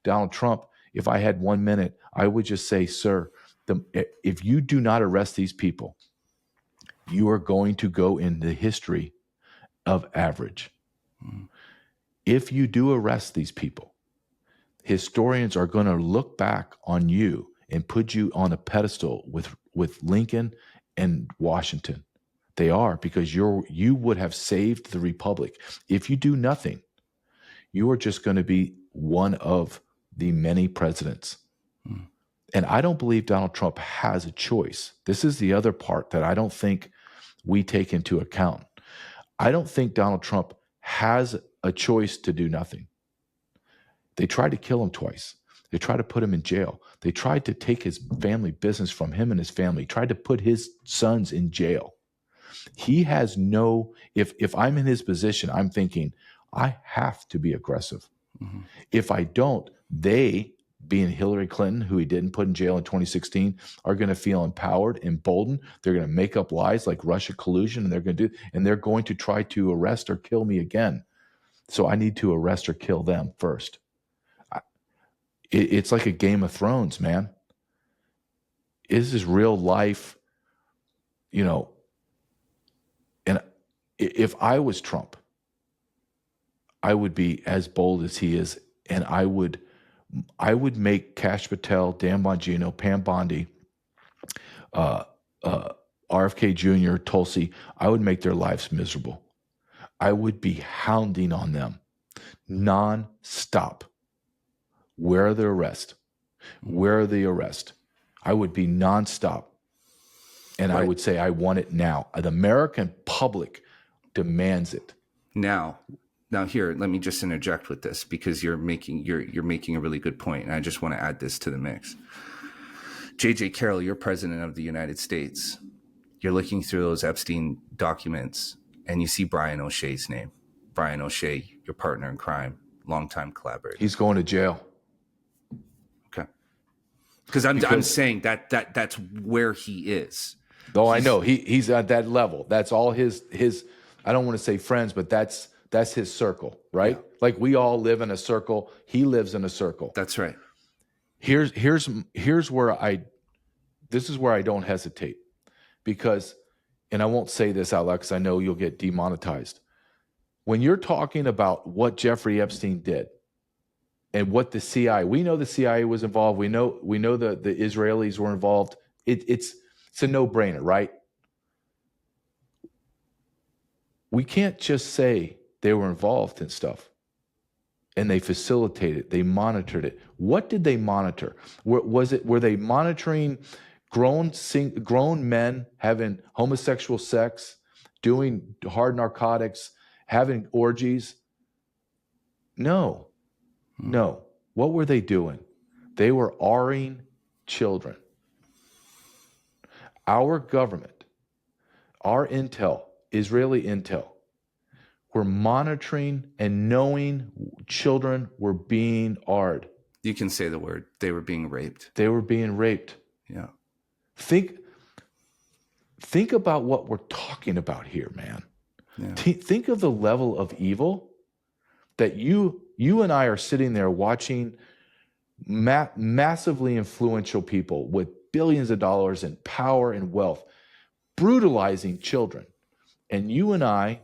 Donald Trump, if I had 1 minute, I would just say, sir, if you do not arrest these people, you are going to go in the history of average. If you do arrest these people, historians are going to look back on you and put you on a pedestal with Lincoln and Washington. They are, because you would have saved the republic. If you do nothing, you are just going to be one of the many presidents. And I don't believe Donald Trump has a choice. This is the other part that I don't think we take into account. I don't think Donald Trump has a choice to do nothing. They tried to kill him twice. They tried to put him in jail. They tried to take his family business from him and his family, tried to put his sons in jail. He has no, if I'm in his position, I'm thinking, I have to be aggressive. Mm-hmm. If I don't, they, being Hillary Clinton, who he didn't put in jail in 2016, are going to feel empowered, emboldened. They're going to make up lies like Russia collusion, and they're going to try to arrest or kill me again. So I need to arrest or kill them first. It's like a Game of Thrones, man. This is real life, and if I was Trump, I would be as bold as he is, and I would make Kash Patel, Dan Bongino, Pam Bondi, RFK Jr., Tulsi, I would make their lives miserable. I would be hounding on them non-stop. Where are the arrests? Where are the arrests? I would be nonstop. And right. I would say, I want it now. The American public demands it. Now here, let me just interject with this, because you're making a really good point. And I just want to add this to the mix. JJ Carrell, you're president of the United States. You're looking through those Epstein documents and you see Brian O'Shea's name. Brian O'Shea, your partner in crime, longtime collaborator. He's going to jail. Okay. Because I'm saying that's where he is. Oh, I know. He's at that level. That's all his I don't want to say friends, but that's his circle, right? Yeah. Like we all live in a circle. He lives in a circle. That's right. Here's where this is where I don't hesitate, because, and I won't say this out loud because I know you'll get demonetized. When you're talking about what Jeffrey Epstein did and what the CIA, we know the CIA was involved. We know the Israelis were involved. It's a no-brainer, right? We can't just say they were involved in stuff and they facilitated, they monitored it. What did they monitor? Were they monitoring grown men having homosexual sex, doing hard narcotics, having orgies? No. What were they doing? They were R-ing children. Our government, our intel, Israeli intel, were monitoring and knowing children were being R'd. You can say the word. They were being raped. They were being raped. Yeah. Think about what we're talking about here, man. Yeah. Think of the level of evil that you and I are sitting there watching massively influential people with billions of dollars and power and wealth brutalizing children. And you and I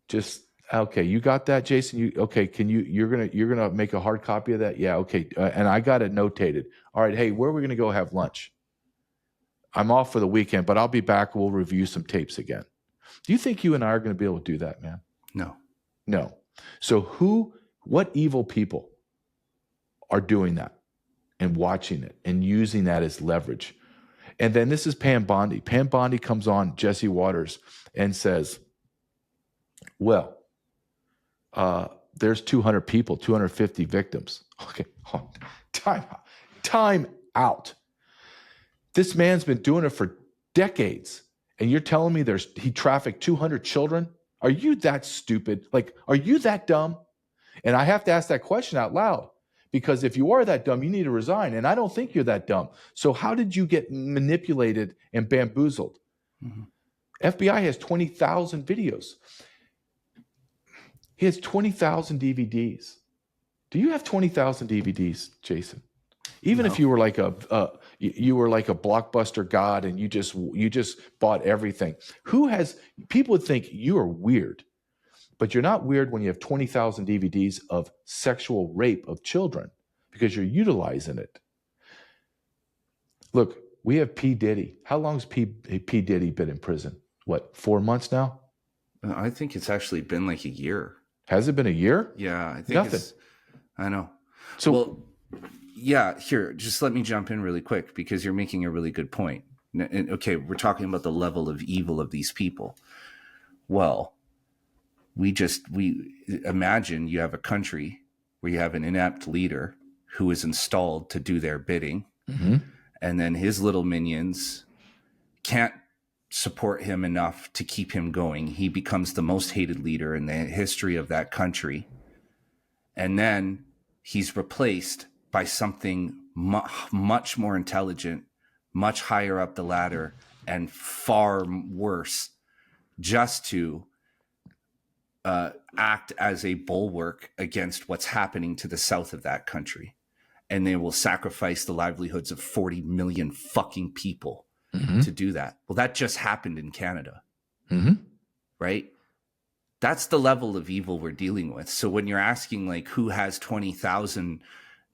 just, okay, you got that, Jason? You're gonna make a hard copy of that? Yeah, okay. And I got it notated. All right, hey, where are we gonna go have lunch? I'm off for the weekend, but I'll be back. We'll review some tapes again. Do you think you and I are gonna be able to do that, man? No. So what evil people are doing that and watching it and using that as leverage? And then this is Pam Bondi. Pam Bondi comes on Jesse Waters and says, well, there's 200 people, 250 victims. Okay, time out. This man's been doing it for decades, and you're telling me he trafficked 200 children? Are you that stupid? Like, are you that dumb? And I have to ask that question out loud, because if you are that dumb, you need to resign. And I don't think you're that dumb. So how did you get manipulated and bamboozled? Mm-hmm. FBI has 20,000 videos. He has 20,000 DVDs. Do you have 20,000 DVDs, Jason? Even No. if you were like a blockbuster god and you just bought everything. People would think you are weird, but you're not weird when you have 20,000 DVDs of sexual rape of children because you're utilizing it. Look, we have P. Diddy. How long has P. Diddy been in prison? What, 4 months now? I think it's actually been like a year. Has it been a year? Yeah, I think Nothing. I know. So, well, yeah, here, just let me jump in really quick because you're making a really good point. And, okay, we're talking about the level of evil of these people. Well, we imagine you have a country where you have an inept leader who is installed to do their bidding, and then his little minions can't support him enough to keep him going. He becomes the most hated leader in the history of that country. And then he's replaced by something much more intelligent, much higher up the ladder, and far worse, just to act as a bulwark against what's happening to the south of that country. And they will sacrifice the livelihoods of 40 million fucking people to do that. Well, that just happened in Canada, right? That's the level of evil we're dealing with. So when you're asking like who has 20,000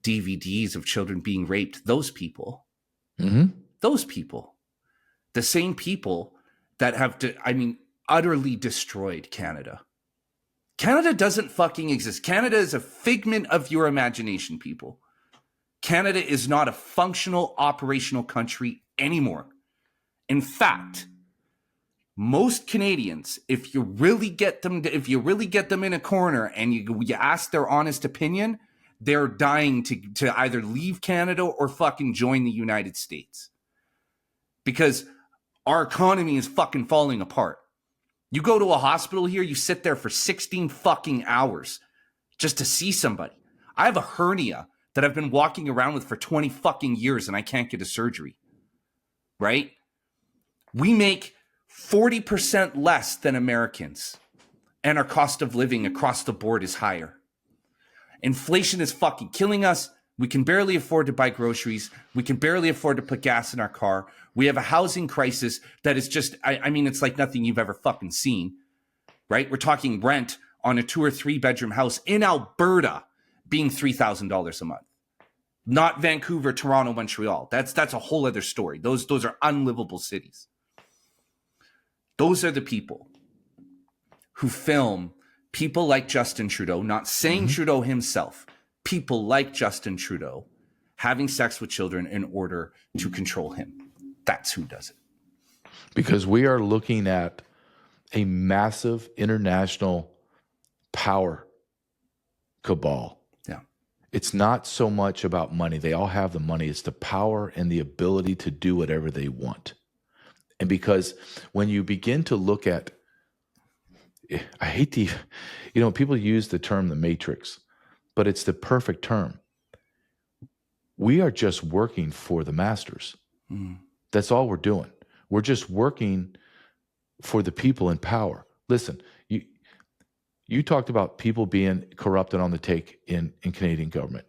DVDs of children being raped, those people, the same people that have, utterly destroyed Canada. Canada doesn't fucking exist. Canada is a figment of your imagination, people. Canada is not a functional, operational country anymore. In fact, most Canadians, if you really get them in a corner and you ask their honest opinion, they're dying to either leave Canada or fucking join the United States. Because our economy is fucking falling apart. You go to a hospital here, you sit there for 16 fucking hours just to see somebody. I have a hernia that I've been walking around with for 20 fucking years and I can't get a surgery. Right? We make 40% less than Americans, and our cost of living across the board is higher. Inflation is fucking killing us. We can barely afford to buy groceries. We can barely afford to put gas in our car. We have a housing crisis that is just, it's like nothing you've ever fucking seen, right? We're talking rent on a 2 or 3 bedroom house in Alberta being $3,000 a month. Not Vancouver, Toronto, Montreal. That's a whole other story. Those are unlivable cities. Those are the people who film people like Justin Trudeau, not saying Trudeau himself, people like Justin Trudeau having sex with children in order to control him. That's who does it. Because we are looking at a massive international power cabal. Yeah. It's not so much about money. They all have the money. It's the power and the ability to do whatever they want. And because when you begin to look at, I hate people use the term the matrix, but it's the perfect term. We are just working for the masters. That's all we're doing. We're just working for the people in power. Listen, you talked about people being corrupted on the take in Canadian government.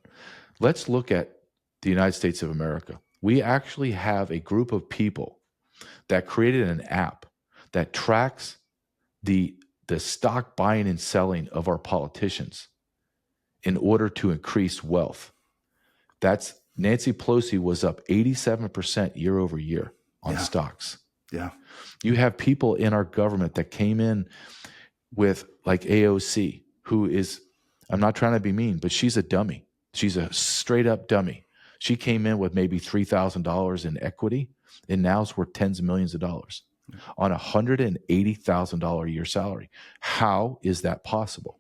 Let's look at the United States of America. We actually have a group of people that created an app that tracks the stock buying and selling of our politicians in order to increase wealth. That's Nancy Pelosi was up 87% year over year on stocks. Yeah. You have people in our government that came in with like AOC, who is, I'm not trying to be mean, but she's a dummy. She's a straight up dummy. She came in with maybe $3,000 in equity and now it's worth tens of millions of dollars on a $180,000 a year salary. How is that possible?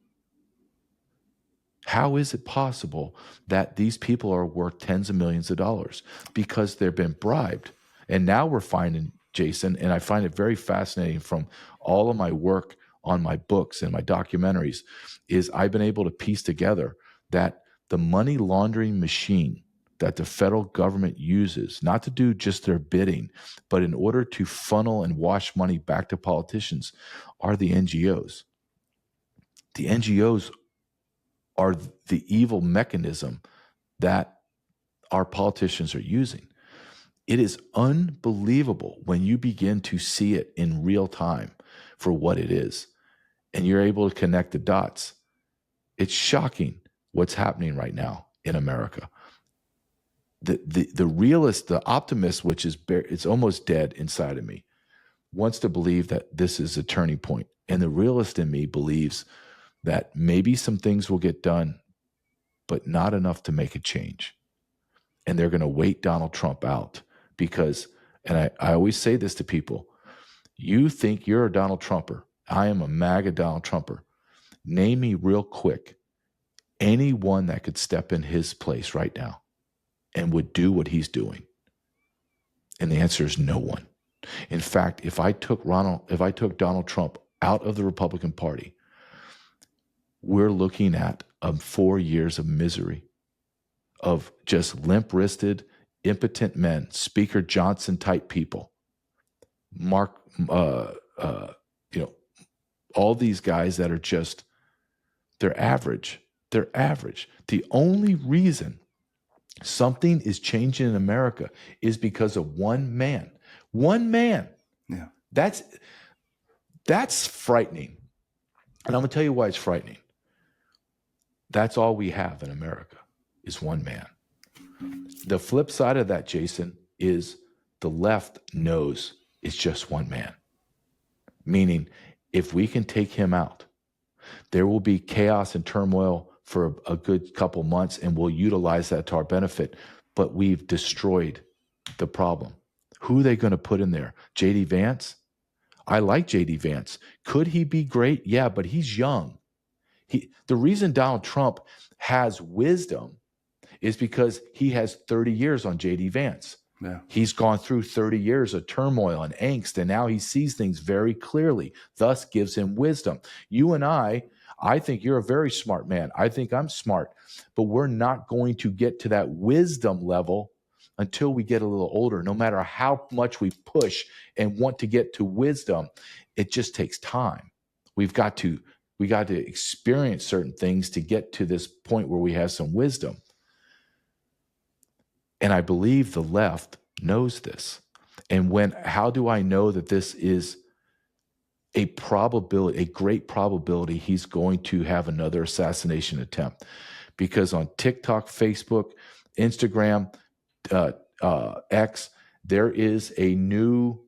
How is it possible that these people are worth tens of millions of dollars? Because they've been bribed. And now we're finding, Jason, and I find it very fascinating from all of my work on my books and my documentaries, is I've been able to piece together that the money laundering machine that the federal government uses, not to do just their bidding, but in order to funnel and wash money back to politicians, are the NGOs. The NGOs are the evil mechanism that our politicians are using. It is unbelievable when you begin to see it in real time for what it is, and you're able to connect the dots. It's shocking what's happening right now in America. The realist, the optimist, which is it's almost dead inside of me, wants to believe that this is a turning point. And the realist in me believes that maybe some things will get done, but not enough to make a change. And they're going to wait Donald Trump out because, and I always say this to people, you think you're a Donald Trumper. I am a MAGA Donald Trumper. Name me real quick anyone that could step in his place right now and would do what he's doing. And the answer is no one. In fact, if I took Donald Trump out of the Republican Party, we're looking at 4 years of misery, of just limp-wristed, impotent men, Speaker Johnson type people, all these guys that are just, they're average. They're average. The only reason something is changing in America is because of one man. One man. Yeah. That's frightening. And I'm going to tell you why it's frightening. That's all we have in America is one man. The flip side of that, Jason, is the left knows it's just one man. Meaning, if we can take him out, there will be chaos and turmoil for a good couple months, and we'll utilize that to our benefit. But we've destroyed the problem. Who are they going to put in there? JD Vance? I like JD Vance. Could he be great? Yeah, but he's young. The reason Donald Trump has wisdom is because he has 30 years on JD Vance. Yeah. He's gone through 30 years of turmoil and angst, and now he sees things very clearly, thus gives him wisdom. You and I think you're a very smart man. I think I'm smart, but we're not going to get to that wisdom level until we get a little older. No matter how much we push and want to get to wisdom, it just takes time. We got to experience certain things to get to this point where we have some wisdom. And I believe the left knows this. And how do I know that this is a probability, a great probability he's going to have another assassination attempt? Because on TikTok, Facebook, Instagram, X, there is a new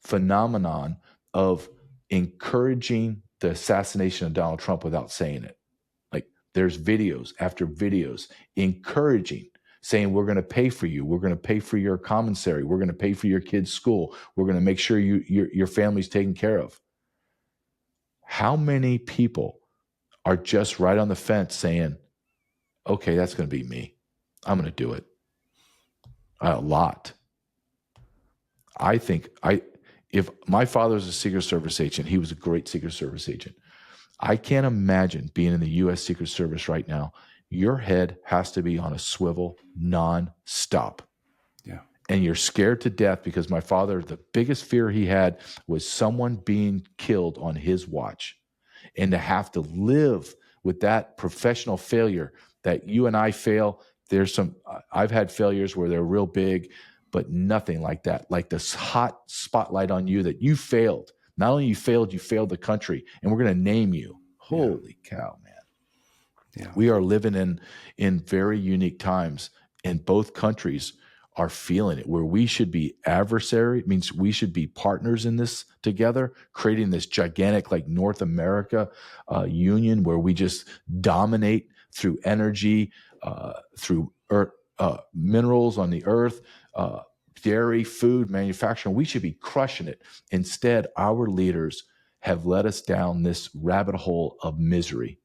phenomenon of encouraging the assassination of Donald Trump without saying it. Like there's videos after videos encouraging, saying we're going to pay for you, we're going to pay for your commissary, we're going to pay for your kids' school, we're going to make sure your family's taken care of. How many people are just right on the fence saying, okay, that's going to be me, I'm going to do it? A lot. I think if my father was a Secret Service agent, he was a great Secret Service agent. I can't imagine being in the U.S. Secret Service right now. Your head has to be on a swivel nonstop. Yeah. And you're scared to death because my father, the biggest fear he had was someone being killed on his watch. And to have to live with that professional failure that you and I fail. I've had failures where they're real big, but nothing like that. Like this hot spotlight on you that you failed. Not only you failed the country, and we're going to name you. Holy cow, man. Yeah. We are living in very unique times, and both countries are feeling it, where we should be adversary. It means we should be partners in this together, creating this gigantic like North America union where we just dominate through energy, through minerals on the earth, dairy, food, manufacturing. We should be crushing it. Instead, our leaders have led us down this rabbit hole of misery.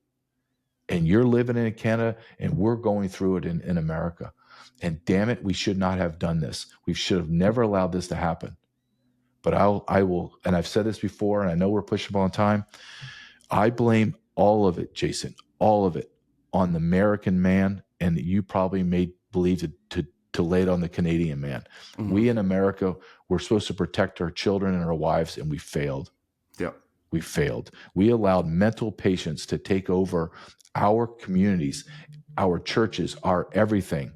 And you're living in Canada, and we're going through it in America. And damn it, we should not have done this. We should have never allowed this to happen. But I will, and I've said this before, and I know we're pushing up on time. I blame all of it, Jason, all of it on the American man, and you probably may believe to lay it on the Canadian man. Mm-hmm. We in America, we're supposed to protect our children and our wives, and we failed. Yep. we failed. We allowed mental patients to take over our communities, our churches, our everything,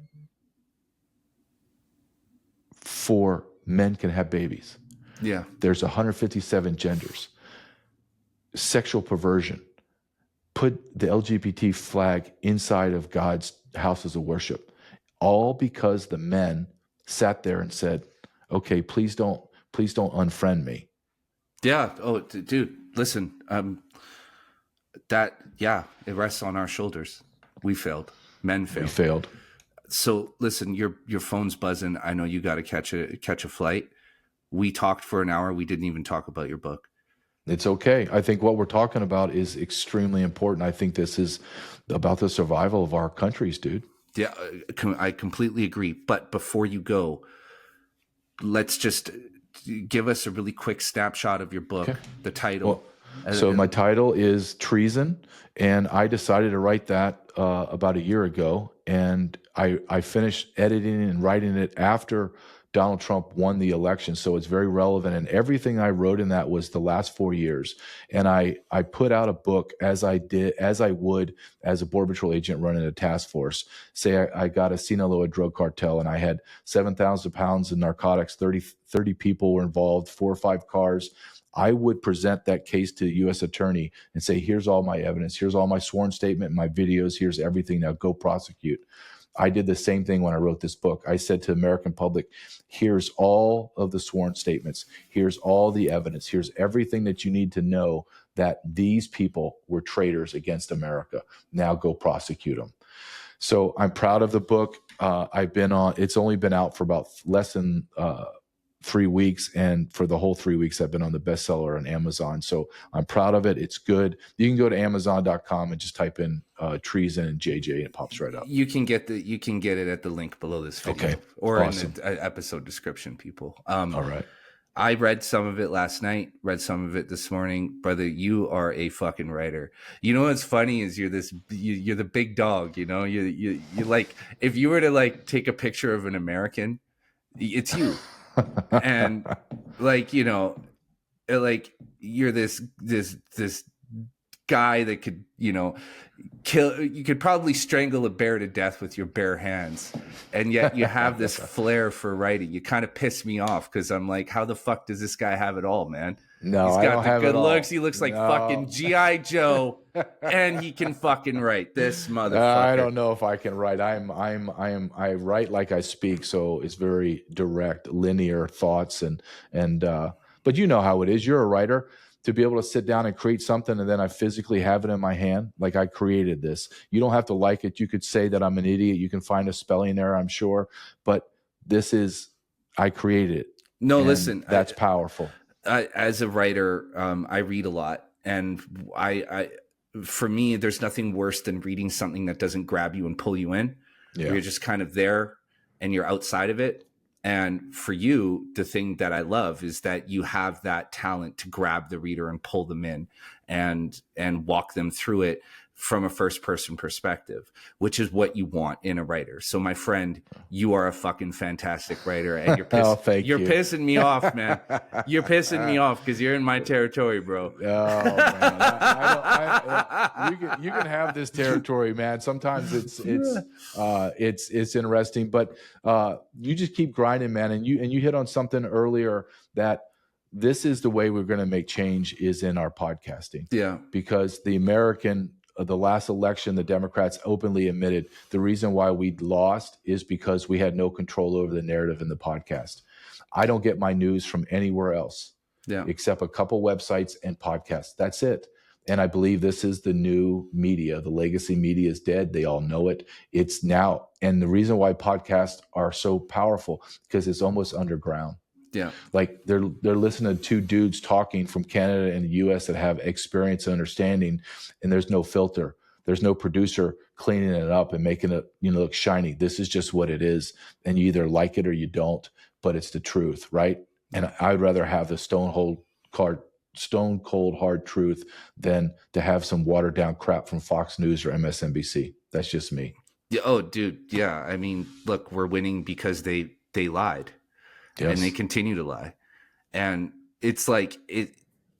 for men can have babies. Yeah. There's 157 genders. Sexual perversion. Put the LGBT flag inside of God's houses of worship. All because the men sat there and said, okay, please don't unfriend me. Yeah. Oh, dude, listen, it rests on our shoulders. We failed. Men failed. We failed. So listen, your phone's buzzing. I know you got to catch a flight. We talked for an hour. We didn't even talk about your book. It's okay. I think what we're talking about is extremely important. I think this is about the survival of our countries, dude. Yeah, I completely agree. But before you go, let's just give us a really quick snapshot of your book, the title. Well, so my title is Treason, and I decided to write that about a year ago, and I finished editing and writing it after Donald Trump won the election, so it's very relevant. And everything I wrote in that was the last 4 years. And I put out a book as I would as a Border Patrol agent running a task force. Say I got a Sinaloa drug cartel and I had 7,000 pounds of narcotics, 30 people were involved, 4 or 5 cars. I would present that case to the U.S. attorney and say, here's all my evidence. Here's all my sworn statement, my videos. Here's everything. Now go prosecute. I did the same thing when I wrote this book. I said to the American public, here's all of the sworn statements. Here's all the evidence. Here's everything that you need to know that these people were traitors against America. Now go prosecute them. So I'm proud of the book. It's only been out for about less than 3 weeks. And for the whole 3 weeks, I've been on the bestseller on Amazon. So I'm proud of it. It's good. You can go to Amazon.com and just type in Treason and JJ and it pops right up. You can get it at the link below this video. Okay. Or Awesome. in the episode description, people. All right. I read some of it last night, read some of it this morning. Brother, you are a fucking writer. You know what's funny is you're the big dog, you know? You like, if you were to like take a picture of an American, it's you. And like, you know, like you're this guy that could, you know, you could probably strangle a bear to death with your bare hands, and yet you have this flair for writing. You kind of piss me off because I'm like, how the fuck does this guy have it all, man? No, he's I don't got the have good it all. looks. He looks like fucking G.I. Joe, and he can fucking write. This motherfucker. I don't know if I can write. I write like I speak, so it's very direct, linear thoughts, but you know how it is. You're a writer. To be able to sit down and create something and then I physically have it in my hand, like I created this. You don't have to like it. You could say that I'm an idiot. You can find a spelling error, I'm sure, but I created it. No, listen, that's powerful. As a writer, I read a lot, and for me, there's nothing worse than reading something that doesn't grab you and pull you in. Yeah. You're just kind of there and you're outside of it. And for you, the thing that I love is that you have that talent to grab the reader and pull them in and walk them through it from a first person perspective, which is what you want in a writer. So my friend, you are a fucking fantastic writer, and you're pissing me off, man. You're pissing me off because you're in my territory, bro. Oh, man. You can have this territory, man. Sometimes it's interesting, but you just keep grinding, man. And you hit on something earlier that this is the way we're going to make change is in our podcasting. Yeah, because the last election, the Democrats openly admitted the reason why we lost is because we had no control over the narrative in the podcast. I don't get my news from anywhere else except a couple websites and podcasts. That's it. And I believe this is the new media. The legacy media is dead. They all know it. It's now. And the reason why podcasts are so powerful because it's almost underground. Yeah. Like they're listening to 2 dudes talking from Canada and the US that have experience and understanding, and there's no filter. There's no producer cleaning it up and making it, look shiny. This is just what it is. And you either like it or you don't, but it's the truth, right? And I'd rather have the stone cold hard truth than to have some watered down crap from Fox News or MSNBC. That's just me. Yeah. Oh, dude. Yeah. I mean, look, we're winning because they lied. Yes. And they continue to lie. And it's like,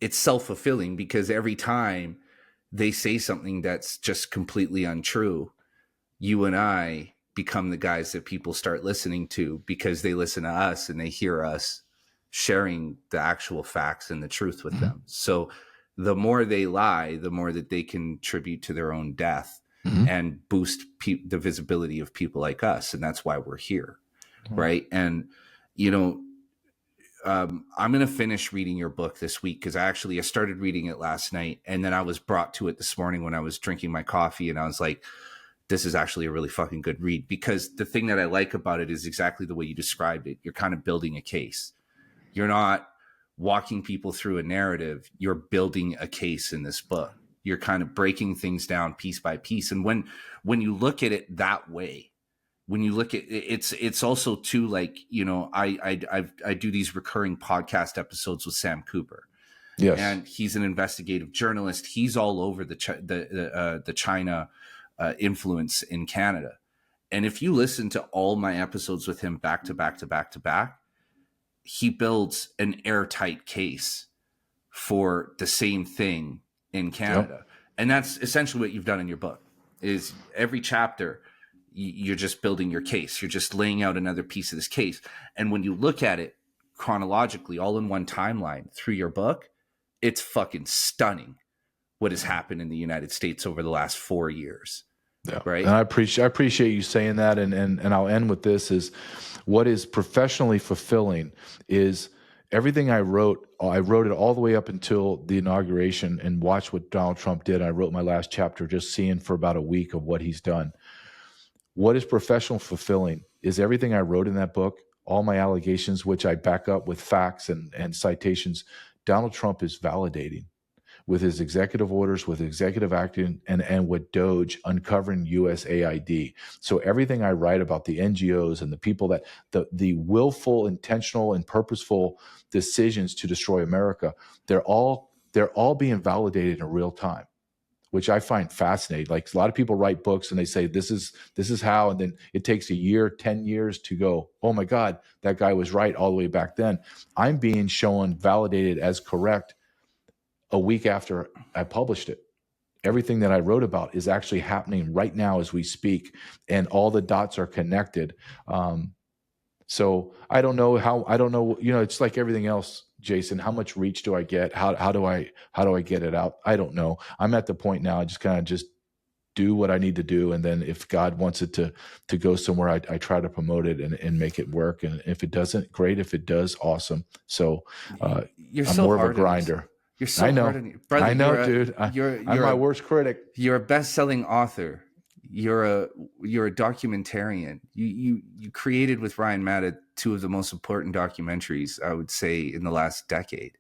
it's self-fulfilling, because every time they say something that's just completely untrue, you and I become the guys that people start listening to, because they listen to us and they hear us sharing the actual facts and the truth with them. So the more they lie, the more that they contribute to their own death and boost the visibility of people like us. And that's why we're here. Right. And, you know, I'm going to finish reading your book this week, because I started reading it last night, and then I was brought to it this morning when I was drinking my coffee, and I was like, this is actually a really fucking good read, because the thing that I like about it is exactly the way you described it. You're kind of building a case. You're not walking people through a narrative. You're building a case in this book. You're kind of breaking things down piece by piece. And when you look at it that way, when you look at it, it's also too, like, you know, I do these recurring podcast episodes with Sam Cooper. Yes. And he's an investigative journalist. He's all over the China influence in Canada. And if you listen to all my episodes with him back to back to back to back, he builds an airtight case for the same thing in Canada. Yep. And that's essentially what you've done in your book. Is every chapter, you're just building your case. You're just laying out another piece of this case. And when you look at it chronologically, all in one timeline through your book, it's fucking stunning what has happened in the United States over the last 4 years. Yeah. Right. And I appreciate you saying that. And I'll end with this: is what is professionally fulfilling is everything I wrote it all the way up until the inauguration, and watch what Donald Trump did. I wrote my last chapter just seeing for about a week of what he's done. What is professional fulfilling is everything I wrote in that book, all my allegations, which I back up with facts and citations, Donald Trump is validating with his executive orders, with executive action, and with DOGE uncovering USAID. So everything I write about the NGOs and the people that the willful, intentional, and purposeful decisions to destroy America, they're all being validated in real time, which I find fascinating. Like, a lot of people write books and they say, this is how, and then it takes a year, 10 years to go, oh my God, that guy was right all the way back then. I'm being shown validated as correct a week after I published it. Everything that I wrote about is actually happening right now as we speak, and all the dots are connected. So I don't know, you know, it's like everything else, Jason. How much reach do I get? How do I get it out? I don't know. I'm at the point now, I just kind of just do what I need to do. And then if God wants it to go somewhere, I try to promote it and make it work. And if it doesn't, great. If it does, awesome. So I'm so more of a grinder. You're so hard on you. Brother, I know, dude. I'm my worst critic. You're a best-selling author. You're a documentarian. You created with Ryan Matta two of the most important documentaries, I would say, in the last decade.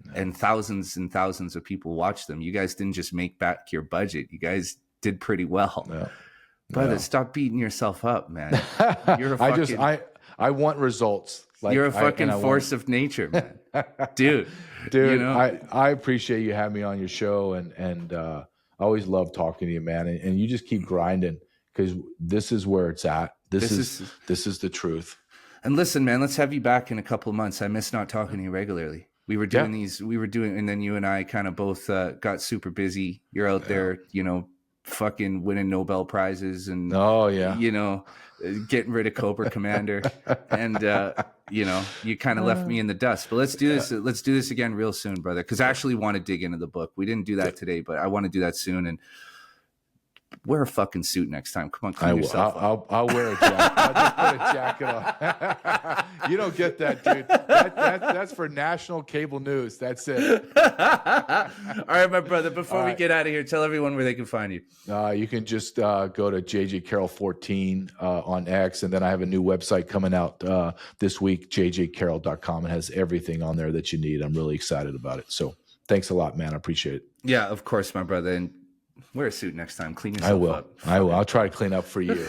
No. And thousands of people watched them. You guys didn't just make back your budget. You guys did pretty well. No. Brother, stop beating yourself up, man. You're a fucking, I want results. Like, you're a fucking force of nature, man. Dude, you know? I appreciate you having me on your show, and I always love talking to you, man. And you just keep grinding, because this is where it's at. This is the truth. And listen, man, let's have you back in a couple of months. I miss not talking to you regularly. We were doing and then you and I kind of both got super busy. You're out there, you know, fucking winning Nobel Prizes and, you know, getting rid of Cobra Commander. And, you know, you kind of left me in the dust. But let's do this. Let's do this again real soon, brother, because I actually want to dig into the book. We didn't do that today, but I want to do that soon. And wear a fucking suit next time. Come on, clean yourself up. I'll wear a jacket. I'll just put a jacket on. You don't get that, dude. That's for national cable news. That's it. All right, my brother. Before we get out of here, tell everyone where they can find you. You can just go to JJ Carrell 14 on X, and then I have a new website coming out this week, jjcarrell.com. It has everything on there that you need. I'm really excited about it. So thanks a lot, man. I appreciate it. Yeah, of course, my brother. And wear a suit next time. Clean yourself up. I will. I'll try to clean up for you.